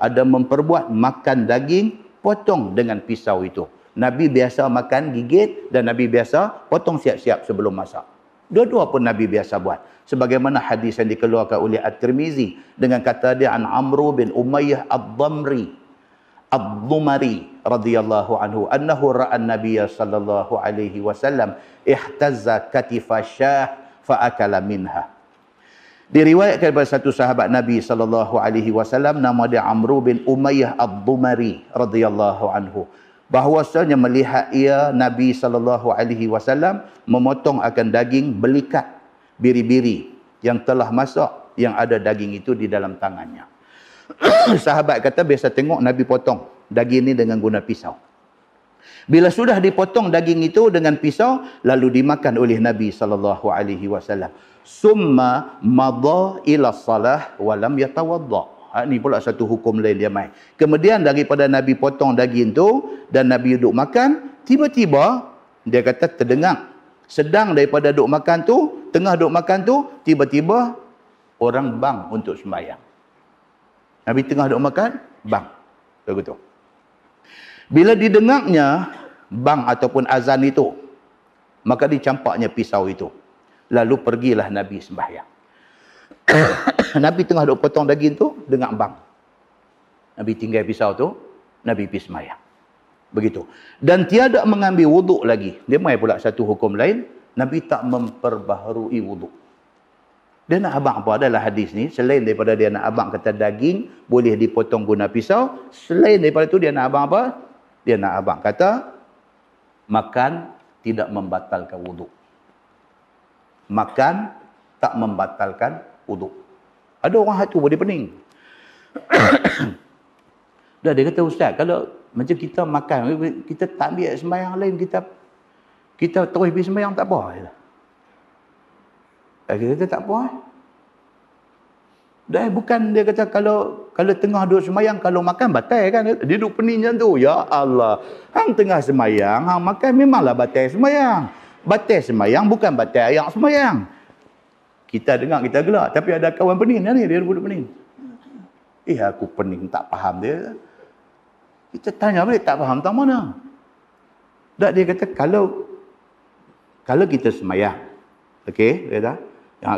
ada memperbuat makan daging potong dengan pisau itu. Nabi biasa makan gigit dan Nabi biasa potong siap-siap sebelum masak. Dua-dua pun Nabi biasa buat. Sebagaimana hadis yang dikeluarkan oleh At-Tirmizi dengan kata dia an Amru bin Umayyah Ad-Damri radhiyallahu anhu annahu ra'a an-nabiy sallallahu alaihi wasallam ihtazza katifa syah fa akala minha. Diriwayatkan daripada satu sahabat Nabi SAW, nama dia Amru bin Umayyah Ad-Dumari radhiyallahu anhu, bahwasanya melihat ia Nabi SAW memotong akan daging belikat biri-biri yang telah masak, yang ada daging itu di dalam tangannya. Sahabat kata biasa tengok Nabi potong daging ini dengan guna pisau. Bila sudah dipotong daging itu dengan pisau, lalu dimakan oleh Nabi SAW. Summa madha ila salah walam yatawadda. Ini pula satu hukum lain dia mai. Kemudian daripada Nabi potong daging tu dan Nabi duduk makan, tiba-tiba dia kata terdengar, sedang daripada duduk makan tu, tengah duduk makan tu, tiba-tiba orang bang untuk sembahyang. Nabi tengah duduk makan, bang. Begitu. Bila didengarnya bang ataupun azan itu, maka dicampaknya pisau itu. Lalu pergilah Nabi sembahyang. Nabi tengah duk potong daging tu, dengar bang. Nabi tinggal pisau tu, Nabi pergi sembahyang. Begitu. Dan tiada mengambil wuduk lagi. Dia mai pula satu hukum lain, Nabi tak memperbaharui wuduk. Dia nak abang apa adalah hadis ni, selain daripada dia nak abang kata daging boleh dipotong guna pisau, selain daripada tu dia nak abang apa? Dia nak abang kata makan tidak membatalkan wuduk. Makan tak membatalkan wuduk. Ada orang hatu boleh pening. Dah dia kata, ustaz, kalau macam kita makan, kita tak ambil sembahyang lain, kita terus pergi sembahyang tak apa. Dia kata tak apa. Dah bukan dia kata kalau tengah duduk sembahyang, kalau makan batal kan. Dia duduk pening macam tu. Ya Allah. Hang tengah sembahyang, hang makan memanglah batal sembahyang. Batal sembahyang bukan batal yang sembahyang. Kita dengar kita gelak, tapi ada kawan pening ni, dia duduk pening. Aku pening tak faham dia. Kita tanya balik tak faham tak mana. Tak, dia kata kalau kita sembahyang, okey, dia kata,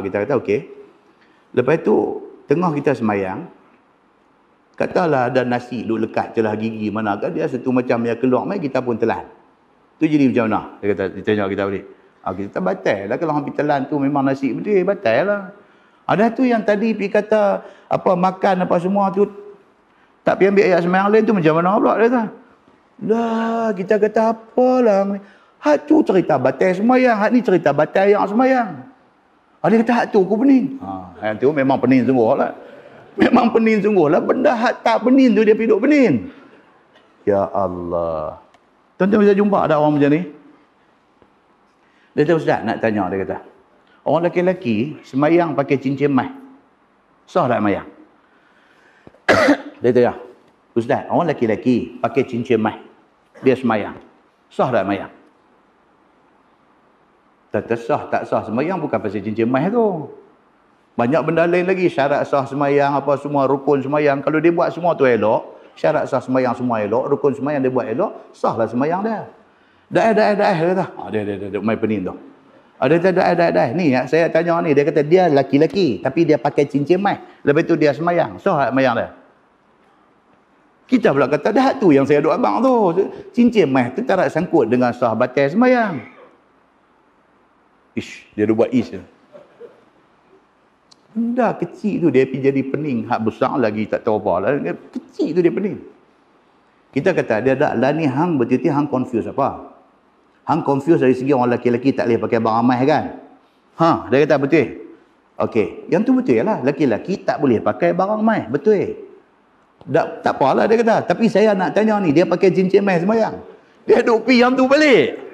kita kata okey. Lepas tu tengah kita sembahyang, katalah ada nasi duk lekat celah gigi mana kan, dia satu macam yang keluar mai kita pun telan. Tu jadi macam mana? Dia kata, dia tanya kita balik. Kita batal lah kalau hampir telan tu memang nasi betul, batal lah. Ada tu yang tadi pergi kata apa makan apa semua tu tak pergi ambil ayat sembahyang lain tu macam mana pula dia kata. Lah kita kata apalah ni. Hak tu cerita batal sembahyang, hak ni cerita batal yang sembahyang. Dia kata hak tu aku pening. Yang tu memang pening sungguh lah. Memang pening sungguh lah. Benda hak tak pening tu dia pergi duk pening. Ya Allah. Tuan-tuan bisa jumpa ada orang macam ni? Dia kata, ustaz nak tanya, dia kata. Orang lelaki sembahyang pakai cincin emas. Sah tak sembahyang? Dia kata, ustaz, orang lelaki pakai cincin emas. Dia sembahyang. Sah tak sembahyang? Tak sah, tak sah sembahyang bukan pasal cincin emas tu. Banyak benda lain lagi. Syarat sah sembahyang, apa semua, rukun sembahyang. Kalau dia buat semua tu elok, syarat sah sembahyang semua elok, rukun sembahyang dia buat elok, sahlah sembahyang dia. Dah, dia kata. Dia main pening tu. Ada. Ni saya tanya ni, dia kata dia laki-laki tapi dia pakai cincin mai. Lepas tu dia semayang. Sah semayang dia. Kita pula kata dah tu yang saya duk abang tu. Cincin mai tu tak ada sangkut dengan sah batal semayang. Dia duk buat je. Benda kecil tu dia pergi jadi pening. Hak besar lagi tak tahu apa lah. Kecil tu dia pening. Kita kata dia tak lah ni hang berarti hang confuse apa? Hang confuse dari segi orang lelaki-lelaki tak boleh pakai barang emas kan? Dia kata betul. Okey, yang tu betul lah. Lelaki-lelaki tak boleh pakai barang emas. Betul. Tak apalah dia kata. Tapi saya nak tanya ni, dia pakai cincin emas sembahyang. Dia duk pi yang tu balik.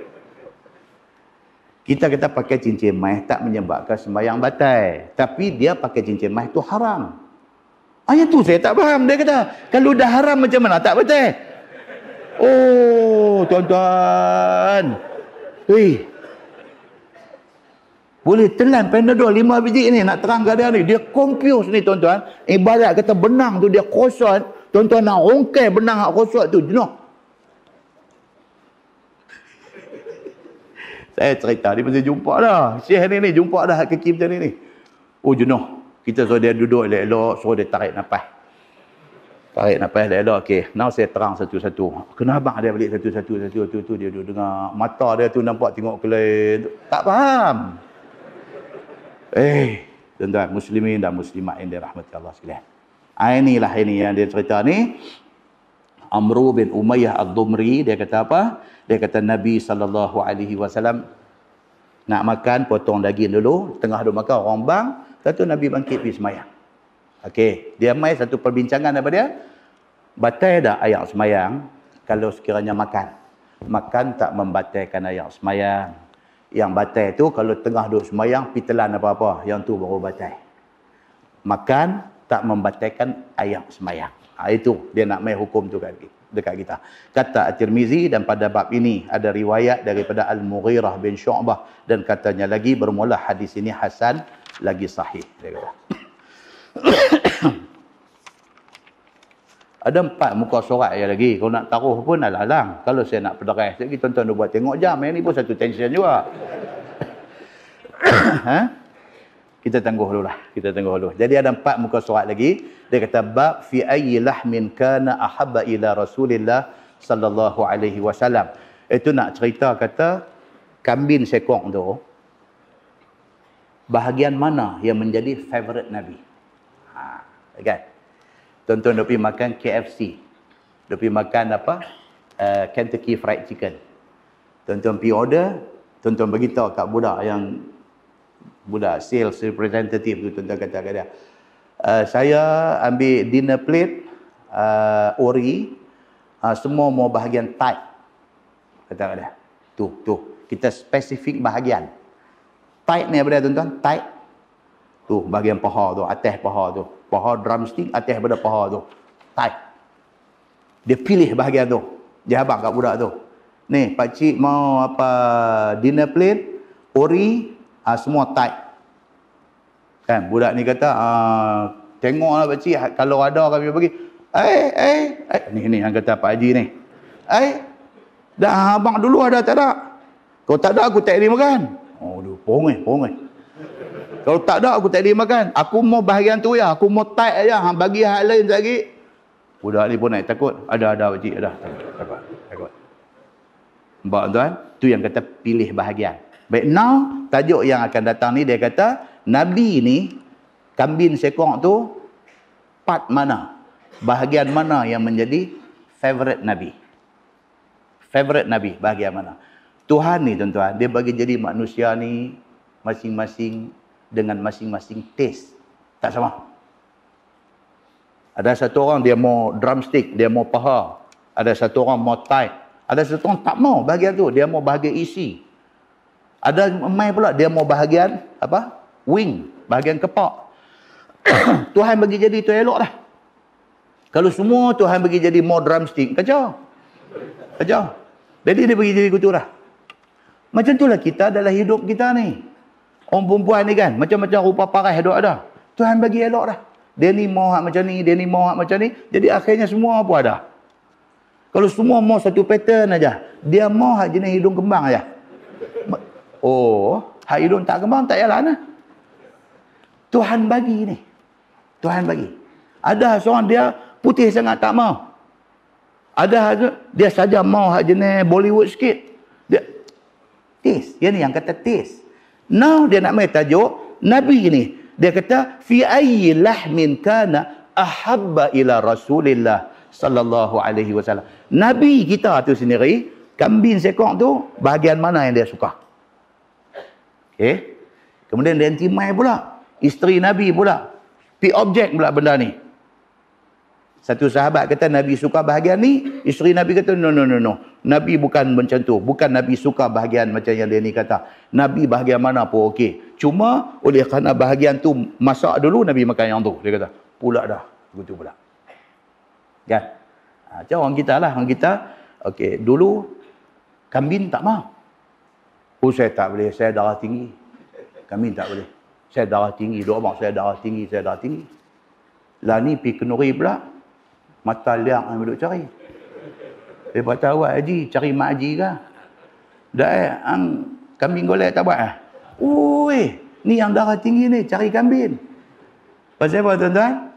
Kita kata pakai cincin emas tak menyebabkan sembahyang batal. Tapi dia pakai cincin emas tu haram. Yang tu saya tak faham. Dia kata, kalau dah haram macam mana tak betul? Oh, tuan-tuan. Boleh telan Panadol 5 biji ni nak terang ke dia ni. Dia confuse ni tuan-tuan. Ibarat kata benang tu dia kosot. Tuan-tuan nak rongkai benang hak kosot tu. Jenuh. Saya cerita, dia mesti jumpa dah. Syekh ni jumpa dah kaki macam ni. Oh, jenuh. Kita suruh dia duduk elok-elok, suruh dia tarik nafas. Tarik nafas elok-elok. Okey, now saya terang satu-satu. Kenapa dia balik satu-satu tu dia duduk dengar. Mata dia tu nampak tengok ke lain. Tak faham. Tuan-tuan, muslimin dan muslimat yang dirahmati Allah sekalian. Inilah ini yang dia cerita ni. Amru bin Umayyah Ad-Dumri, dia kata apa? Dia kata Nabi SAW nak makan, potong daging dulu. Tengah duk makan, orang bang. Lepas tu Nabi bangkit pergi semayang. Okey, dia mai satu perbincangan apa dia? Batal dah ayat semayang kalau sekiranya makan. Makan tak membatalkan ayat semayang. Yang batal tu kalau tengah duk semayang, pitelan apa-apa. Yang tu baru batal. Makan tak membatalkan ayat semayang. Itu dia nak main hukum tu dekat kita. Kata At-Tirmizi, dan pada bab ini ada riwayat daripada Al-Mughirah bin Syu'bah, dan katanya lagi bermula hadis ini hasan lagi sahih. Dia kata. Ada 4 muka surat yang lagi. Kalau nak taruh pun alang-alang. Kalau saya nak pederai sikit, tuan-tuan buat tengok jam. Yang ni pun satu tension juga. Kita tangguh dulu lah. Jadi ada 4 muka surat lagi. Dia kata bab fi ayyi lahmin kana ahabba ila Rasulillah sallallahu alaihi wasallam. Itu nak cerita kata kambing sekong tu bahagian mana yang menjadi favorite Nabi. Kan? Tuan-tuan dia pergi makan KFC. Dia pergi makan apa? Kentucky Fried Chicken. Tuan-tuan pergi order, tuan-tuan beritahu kat budak sales representative tu, tuan-tuan kata kat dia, saya ambil dinner plate ori, semua mau bahagian tight. Kata kat dia. Tu, kita spesifik bahagian. Tight ni apa dia tuan-tuan? Tight. Tu bahagian paha tu, atas paha tu. Paha drumstick atas pada paha tu. Tight. Dia pilih bahagian tu. Dia abang kat budak tu. Ni, pakcik mau apa dinner plate ori, semua tight. Kan budak ni kata tengoklah pakcik, kalau ada kami bagi. Ni yang kata Pak Haji ni. Dah abang dulu ada tak ada? Kalau tak ada aku tak boleh makan. Oh, pongai. Kalau tak ada aku tak boleh makan. Aku mau bahagian tu ya, aku mau tight aja. Hang bagi hal lain lagi. Budak ni pun naik takut. Ada pakcik, ada. Takut. Mbak tuan, tu yang kata pilih bahagian. Baik, now tajuk yang akan datang ni dia kata Nabi ni kambing sekong tu part mana? Bahagian mana yang menjadi favorite Nabi? Favorite Nabi bahagian mana? Tuhan ni tuan-tuan, dia bagi jadi manusia ni masing-masing dengan masing-masing taste. Tak sama. Ada satu orang dia mau drumstick, dia mau paha. Ada satu orang mau tight. Ada satu orang tak mau bahagian tu, dia mau bahagian isi. Ada mai pula dia mau bahagian apa? Wing, bahagian kepak. Tuhan bagi jadi tu elok dah. Kalau semua Tuhan bagi jadi mau drumstick, kacau. Jadi dia bagi jadi gitu dah. Macam itulah kita dalam hidup kita ni. Orang perempuan ni kan, macam-macam rupa parah hidup ada. Tuhan bagi elok dah. Dia ni mau hak macam ni, dia ni mau hak macam ni. Jadi akhirnya semua apa ada. Kalau semua mau satu pattern aja, dia mau hak jenis hidung kembang aja. Oh, hak hidung tak kembang, tak payahlah nah. Tuhan bagi ni. Tuhan bagi. Ada seorang dia putih sangat tak mau. Ada dia saja mau hak jenis Bollywood sikit. Dia taste. Dia ni yang kata taste. Now dia nak main tajuk Nabi ni. Dia kata fi ayyi lahmin kana ahabba ila Rasulillah sallallahu alaihi wasallam. Nabi kita tu sendiri, kambing seekor tu bahagian mana yang dia suka? Okey. Kemudian dia intimai pula. Isteri Nabi pula. Pi objek pula benda ni. Satu sahabat kata Nabi suka bahagian ni, isteri Nabi kata no. Nabi bukan macam tu. Bukan Nabi suka bahagian macam yang dia ni kata. Nabi bahagian mana pun okey. Cuma oleh kerana bahagian tu masak dulu, Nabi makan yang tu. Dia kata, pula dah. Begitu pula. Kan? Macam orang kita lah. Orang kita, okey, dulu kambing tak mau. Oh, saya tak boleh. Saya darah tinggi. Kambing tak boleh. Saya darah tinggi. Dua orang saya darah tinggi. Lah ni pergi kenuri pula. Mata liang yang duduk cari. Lepas tahu haji, cari mak haji ke? Dah kambing golek tak buat ah. Oi, ni yang darah tinggi ni, cari kambing. Pasal apa tuan-tuan?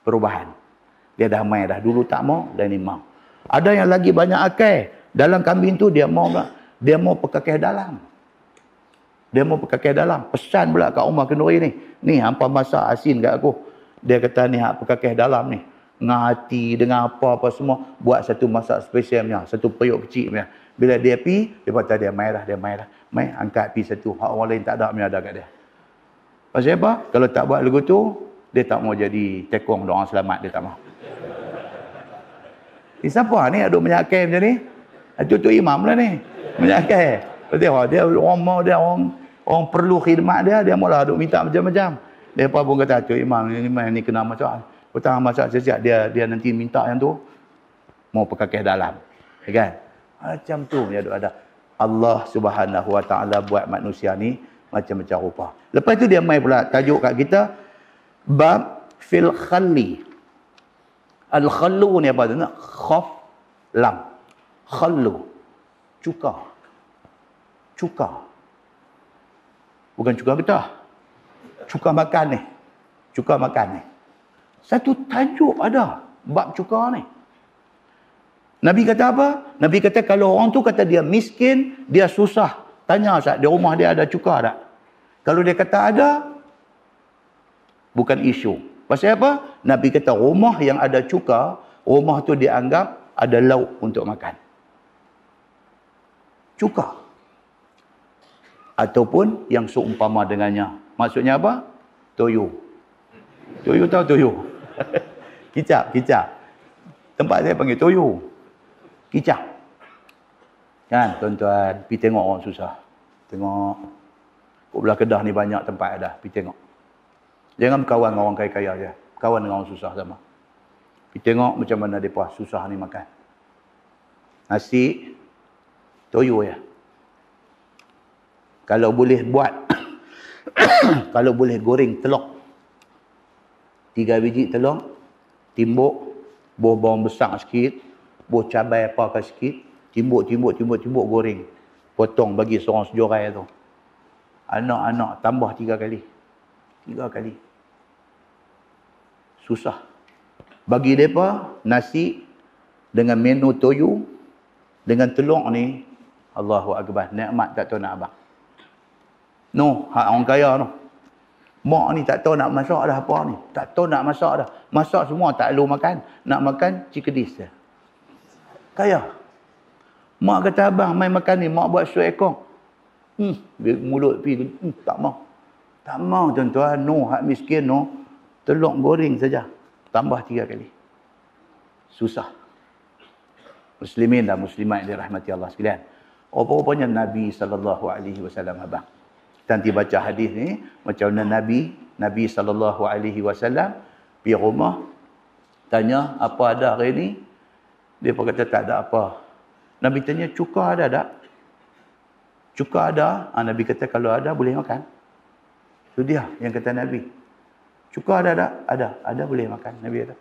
Perubahan. Dia dah main dah. Dulu tak mau, dah ni mau. Ada yang lagi banyak akal. Dalam kambing tu dia mau pekakeh dalam. Dia mau pekakeh dalam. Pesan pula kat rumah kenduri ni. Ni hampa masak asin kat aku. Dia kata ni hak pekakeh dalam ni. Dengan hati, dengan apa-apa semua. Buat satu masak spesial punya. Satu periuk kecil punya. Bila dia pi, dia kata dia main dah. Main, angkat pi satu. Hak orang lain tak ada punya ada kat dia. Pasal apa? Kalau tak buat lagu tu, dia tak mau jadi tekong doa selamat. Dia tak mau. Siapa ni aduk menyakai macam ni? Itu imam lah ni. Menyakai. Dia orang mau dia orang perlu khidmat dia mula aduk minta macam-macam. Dia pun kata, Cik Imam ni kena masak. Petang masak siap-siap dia nanti minta yang tu. Mau pekakeh dalam. Kan? Macam tu punya ada. Allah Subhanahu Wa Ta'ala buat manusia ni macam-macam rupa. Lepas tu dia mai pula tajuk kat kita. Bab fil khalli. Al-khallu ni apa tu? Khaf lam. Khallu. Cuka. Bukan cuka getah. Cuka makan ni. Satu tajuk ada bab cuka ni. Nabi kata apa? Nabi kata kalau orang tu kata dia miskin, dia susah. Tanya Ustaz, di rumah dia ada cuka tak? Kalau dia kata ada, bukan isu. Pasal apa? Nabi kata rumah yang ada cuka, rumah tu dianggap ada lauk untuk makan. Cuka. Ataupun yang seumpama dengannya. Maksudnya apa? Toyo. Toyo tahu toyo? Kicap. Tempat saya panggil toyo. Kicap. Kan tuan-tuan, pergi tengok orang susah. Tengok. Kat belah Kedah ni banyak tempat ada. Pergi tengok. Jangan berkawan dengan orang kaya-kaya je. Kawan dengan orang susah sama. Pergi tengok macam mana mereka susah ni makan. Nasi, toyo ya. Kalau boleh buat, kalau boleh goreng telur. 3 biji telur, timbuk, buah bawang besar sikit, buah cabai apa sikit, timbuk, goreng. Potong bagi seorang sejorai tu. Anak-anak tambah 3 kali. 3 kali. Susah. Bagi mereka, nasi dengan menu toyo, dengan telur ni, Allahu Akbar, nikmat tak tahu nak abang. No, hak orang kaya tu. Mak ni tak tahu nak masak dah apa ni. Tak tahu nak masak dah. Masak semua tak perlu makan. Nak makan cikedis je. Kaya. Mak kata abang main makan ni. Mak buat sup ekor. Mulut pergi. Tak mau. Tak mau tuan-tuan. No, hak miskin no. Telur goreng saja. Tambah 3 kali. Susah. Muslimin dan muslimat dirahmati Allah sekalian. Apa-apanya Nabi SAW abang. Nanti baca hadis ni macam mana Nabi SAW pergi rumah tanya apa ada hari ni, dia pun kata tak ada apa. Nabi tanya cuka ada tak? Cuka ada. Nabi kata kalau ada boleh makan. Itu dia yang kata Nabi. Cuka ada tak? Ada boleh makan. Nabi kata.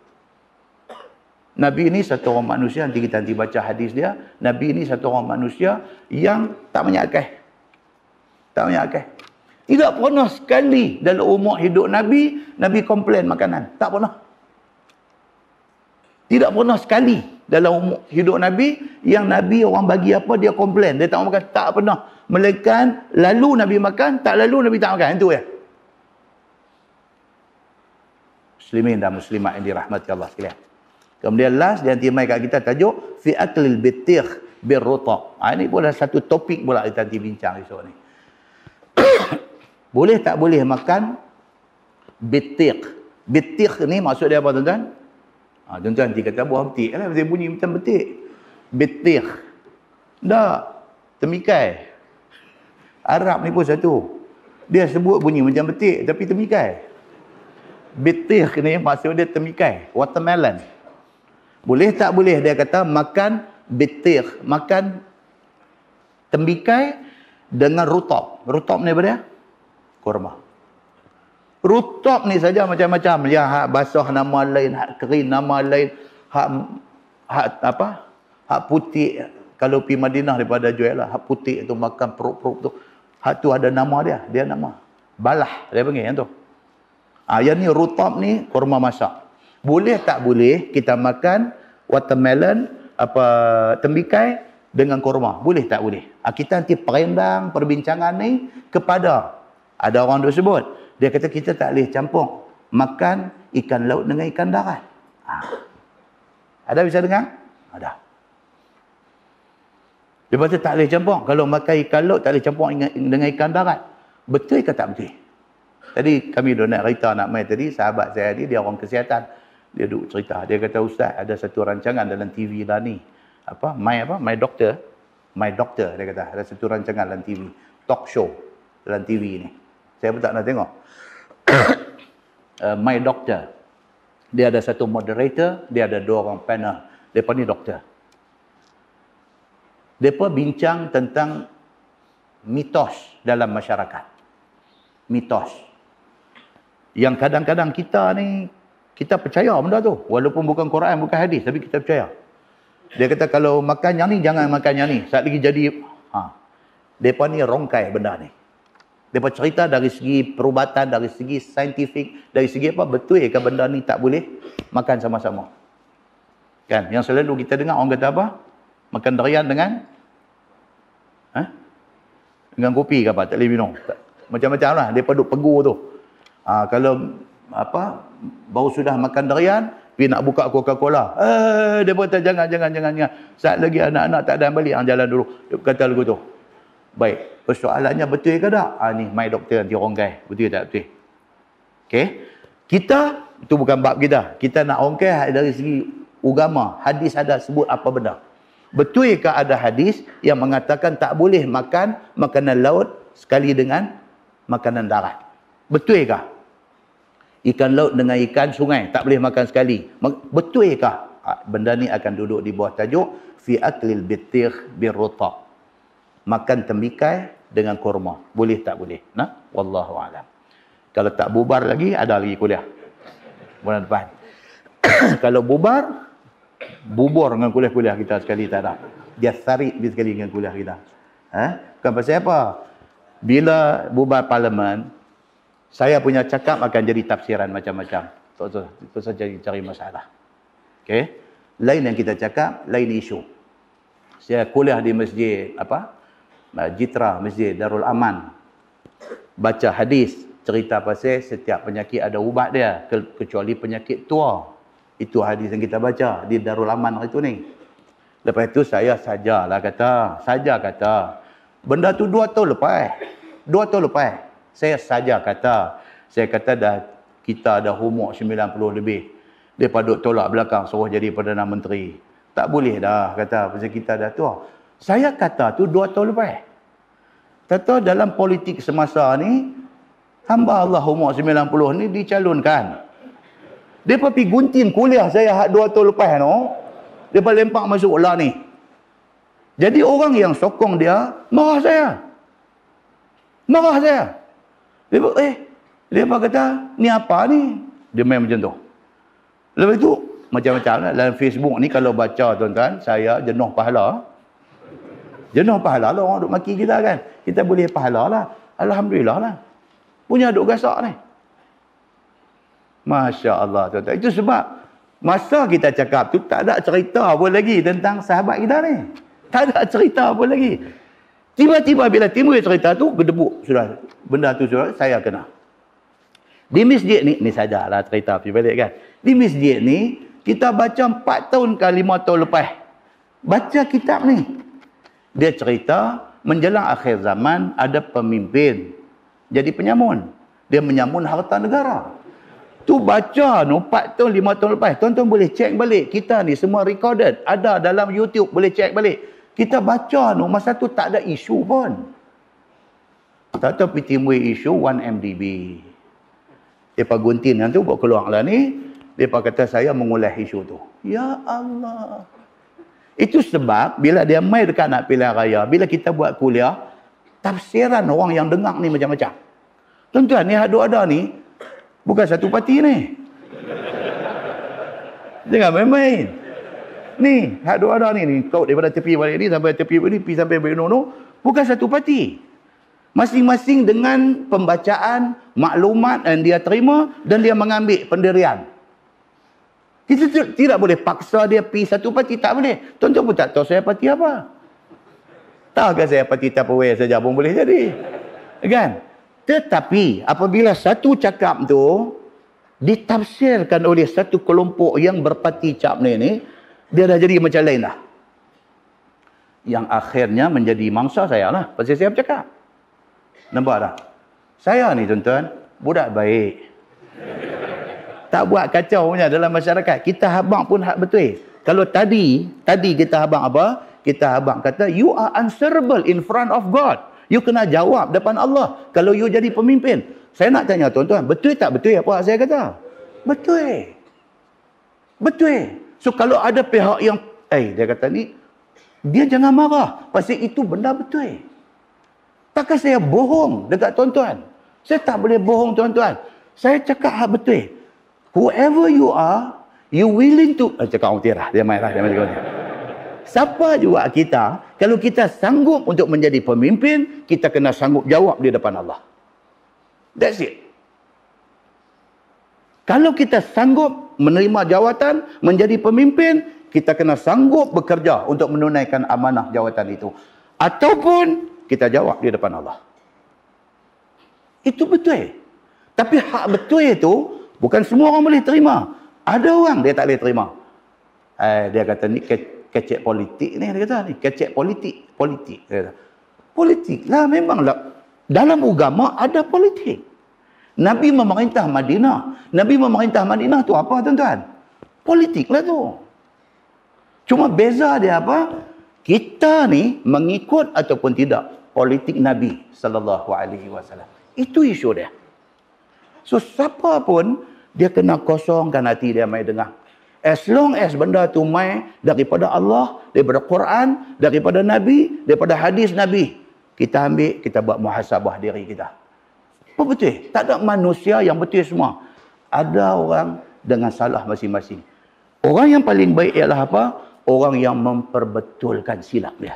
Nabi ini satu orang manusia, nanti kita baca hadis dia. Nabi ini satu orang manusia yang tak banyak akal. Tak banyak akal. Tidak pernah sekali dalam umur hidup Nabi, Nabi komplain makanan. Tak pernah. Tidak pernah sekali dalam umur hidup Nabi, yang Nabi orang bagi apa, dia komplain. Dia tak makan. Tak pernah. Melainkan lalu Nabi makan, tak lalu Nabi tak makan. Itu ya. Muslimin dan muslimat yang dirahmati Allah sekalian. Kemudian last, dia nanti mai kat kita tajuk, fi aklil bitir birrutab. Ini pula satu topik pula kita nanti bincang esok ni. Boleh tak boleh makan bitik? Bitik ni maksud dia apa tuan-tuan? Tuan-tuan nanti kata buah betik lah, dia bunyi macam betik. Bitik. Tak. Temikai. Arab ni pun satu. Dia sebut bunyi macam betik tapi temikai. Bitik ni maksud dia temikai. Watermelon. Boleh tak boleh dia kata makan bitik, makan temikai dengan rutab. Rutab ni apa dia? Kurma. Rutab ni saja macam-macam. Ya, hak basah nama lain, hak kering nama lain, hak apa? Hak putih. Kalau pergi Madinah daripada jual lah, hak putih tu makan perut-perut tu. Hak tu ada nama dia. Dia nama balah dia panggil yang tu. Yang ni rutab ni kurma masak. Boleh tak boleh kita makan watermelon, apa tembikai dengan kurma? Boleh tak boleh? Kita nanti perendang perbincangan ni kepada, ada orang tu sebut, dia kata kita tak boleh campur makan ikan laut dengan ikan darat. Ada bisa dengar? Ada. Dia kata tak boleh campur. Kalau makan ikan laut tak boleh campur dengan ikan darat. Betul ke tak betul? Tadi kami dah nak cerita nak main tadi, sahabat saya ni dia orang kesihatan. Dia duduk cerita. Dia kata, Ustaz, ada satu rancangan dalam TV lah ni. My Doctor. My Doctor, dia kata. Ada satu rancangan dalam TV. Talk show dalam TV ni. Saya pun tak nak tengok. My Doctor. Dia ada satu moderator, dia ada 2 orang panel. Mereka ni doktor. Mereka bincang tentang mitos dalam masyarakat. Mitos. Yang kadang-kadang kita ni, kita percaya benda tu. Walaupun bukan Quran, bukan hadis, tapi kita percaya. Dia kata kalau makan yang ni, jangan makan yang ni. Saat lagi jadi, mereka ni rongkai benda ni. Mereka cerita dari segi perubatan, dari segi saintifik, dari segi apa, betul ke benda ni tak boleh makan sama-sama. Kan? Yang selalu kita dengar orang kata apa? Makan durian dengan dengan kopi ke apa? Tak boleh minum. Macam-macam lah. Mereka duduk pegur tu. Kalau apa baru sudah makan durian, pergi nak buka Coca-Cola. Dia kata jangan. Saat lagi anak-anak tak ada balik, jalan dulu. Dia kata lagu tu. Baik, persoalannya betul ke tak? Ni My Doctor nanti rongkai. Betul ke tak betul? Okey. Kita, itu bukan bab kita. Kita nak rongkai dari segi agama. Hadis ada sebut apa benda. Betul ke ada hadis yang mengatakan tak boleh makan makanan laut sekali dengan makanan darat? Betul ke? Ikan laut dengan ikan sungai tak boleh makan sekali. Betul ke? Benda ni akan duduk di bawah tajuk fi aklil bitir birrutab. Makan tembikai dengan kurma. Boleh tak boleh? Nah, wallahu alam. Kalau tak bubar lagi, ada lagi kuliah bulan depan. Kalau bubar, bubur dengan kuliah-kuliah kita sekali tak ada. Dia tarik sekali dengan kuliah kita. Bukan pasal apa? Bila bubar parlimen, saya punya cakap akan jadi tafsiran macam-macam. Itu saja cari masalah. Okey. Lain yang kita cakap, lain isu. Saya kuliah di masjid Jitra, Masjid Darul Aman. Baca hadis cerita pasal setiap penyakit ada ubat dia kecuali penyakit tua. Itu hadis yang kita baca di Darul Aman hari tu ni. Lepas itu saya saja kata benda tu 2 tahun lepas. Saya kata dah kita dah umur 90 lebih. Dia duk tolak belakang suruh jadi Perdana Menteri. Tak boleh dah kata pasal kita dah tua. Saya kata tu 2 tahun lepas. Kata dalam politik semasa ni, hamba Allah umur 90 ni dicalonkan. Dia pergi gunting kuliah saya 2 tahun lepas no. Dia lempar masuk lah ni. Jadi orang yang sokong dia marah saya. Dia kata, ni apa ni? Dia main macam tu. Lepas tu macam-macam lah. Dalam Facebook ni kalau baca tuan-tuan, saya jenuh pahala. Jenuh pahala lah orang duk maki kita kan. Kita boleh pahala lah. Alhamdulillah lah. Punya duk gasak ni. Masya Allah, tuan-tuan. Itu sebab masa kita cakap tu tak ada cerita apa lagi tentang sahabat kita ni. Tak ada cerita apa lagi. Tiba-tiba bila timbul cerita tu, gedebuk sudah. Benda tu sudah saya kena. Di masjid ni sajalah cerita pergi balik kan. Di masjid ni, kita baca 4 tahun ke 5 tahun lepas. Baca kitab ni. Dia cerita, menjelang akhir zaman, ada pemimpin. Jadi penyamun. Dia menyamun harta negara. Tu baca no 4 tahun, 5 tahun lepas. Tuan-tuan boleh cek balik. Kita ni semua recorded. Ada dalam YouTube, boleh cek balik. Kita baca no, masa tu tak ada isu pun. Tak tahu pergi timbul isu 1MDB. Mereka gunting yang tu buat keluar lah ni. Mereka kata saya mengulas isu tu. Ya Allah. Itu sebab bila dia mai dekat nak pilihan raya, bila kita buat kuliah, tafsiran orang yang dengar ni macam-macam. Tuan-tuan, ni ada ni, bukan satu parti ni. Jangan main-main. Ni, ada ni. Kau daripada tepi balik ni, sampai tepi ni, pergi sampai balik ni. Bukan satu parti. Masing-masing dengan pembacaan, maklumat yang dia terima dan dia mengambil pendirian. Kita tidak boleh paksa dia pergi satu parti. Tak boleh. Tuan-tuan pun tak tahu saya parti apa. Tahu ke saya parti Tupperware saja pun boleh jadi. Kan? Tetapi apabila satu cakap tu ditafsirkan oleh satu kelompok yang berparti cap ni, dia dah jadi macam lain dah. Yang akhirnya menjadi mangsa saya lah. Pasal saya bercakap. Nampak tak? Saya ni tuan-tuan, budak baik. Tak buat kacau punya dalam masyarakat. Kita habang pun hak betul. Kalau tadi kita habang apa? Kita habang kata, you are answerable in front of God. You kena jawab depan Allah. Kalau you jadi pemimpin. Saya nak tanya tuan-tuan, betul tak betul apa saya kata? Betul. Betul. So kalau ada pihak yang, dia kata ni, dia jangan marah. Pasal itu benda betul. Takkan saya bohong dekat tuan-tuan? Saya tak boleh bohong tuan-tuan. Saya cakap hak betul. Whoever you are, you willing to... cakap orang tirah. Dia main lah. Siapa juga kita, kalau kita sanggup untuk menjadi pemimpin, kita kena sanggup jawab di depan Allah. That's it. Kalau kita sanggup menerima jawatan, menjadi pemimpin, kita kena sanggup bekerja untuk menunaikan amanah jawatan itu. Ataupun kita jawab di depan Allah. Itu betul. Tapi hak betul itu, bukan semua orang boleh terima. Ada orang dia tak boleh terima. Dia kata ni kecek politik ni. Dia kata ni kecek politik. Politik. Dia kata, politik lah memanglah. Dalam agama ada politik. Nabi memerintah Madinah. Nabi memerintah Madinah tu apa tuan-tuan? Politik lah tu. Cuma beza dia apa? Kita ni mengikut ataupun tidak politik Nabi sallallahu alaihi wasallam. Itu isu dia. So siapa pun dia kena kosongkan hati dia mai dengar. As long as benda tu mai daripada Allah, daripada Quran, daripada Nabi, daripada hadis Nabi, kita ambil, kita buat muhasabah diri kita. Apa betul? Tak ada manusia yang betul semua. Ada orang dengan salah masing-masing. Orang yang paling baik ialah apa? Orang yang memperbetulkan silap dia.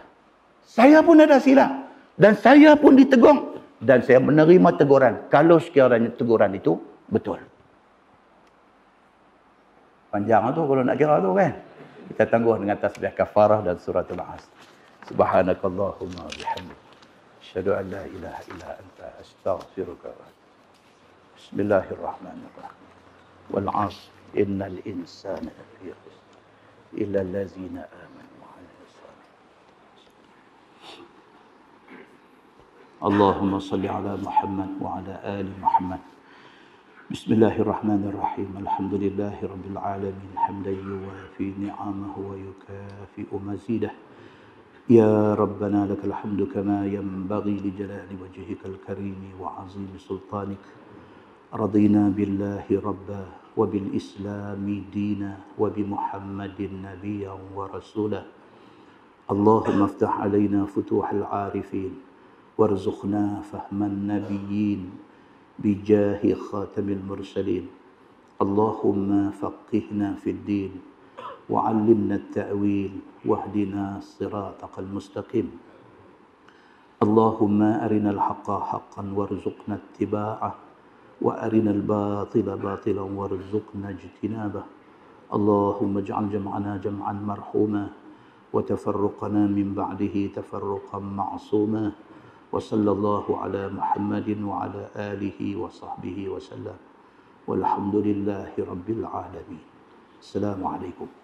Saya pun ada silap. Dan saya pun ditegur. Dan saya menerima teguran. Kalau sekiranya teguran itu betul. Panjang tu kalau nak kira tu kan. Kita tangguh dengan tasbih kafarah dan suratul Asr. Subhanakallahumma bihamdik. Asyhadu an la ilaha illa anta astaghfiruka wa atubu. Bismillahirrahmanirrahim. Wal 'asr innal insana lafi khusr illa allazina amanu wa 'amilus shalihat. Allahumma shalli ala Muhammad wa ala ali Muhammad. Bismillahirrahmanirrahim. Alhamdulillahi rabbil alamin. Hamdan yuwafi ni'amahu wa yukafi'u mazidah. يا ربنا لك الحمد كما ينبغي لجلال وجهك الكريم وعظيم سلطانك. رضينا بالله ربا وبالإسلام دينا وبمحمد نبيا ورسولا. اللهم افتح علينا فتوح العارفين وارزقنا فهم النبيين بجاه خاتم المرسلين. اللهم فقهنا في الدين وعلمنا التأويل واهدنا صراطك المستقيم. Allahumma arinal haqqa haqqan warzuqna ittiba'ah wa arinal batila batilan warzuqna ijtinabah. Allahumma ij'al jam'ana jam'an marhuma wa tafarruqana min ba'dihi tafarruqan ma'suma. Wa sallallahu ala Muhammadin wa ala alihi wa sahbihi wa sallam. Walhamdulillahi rabbil alamin. Assalamualaikum.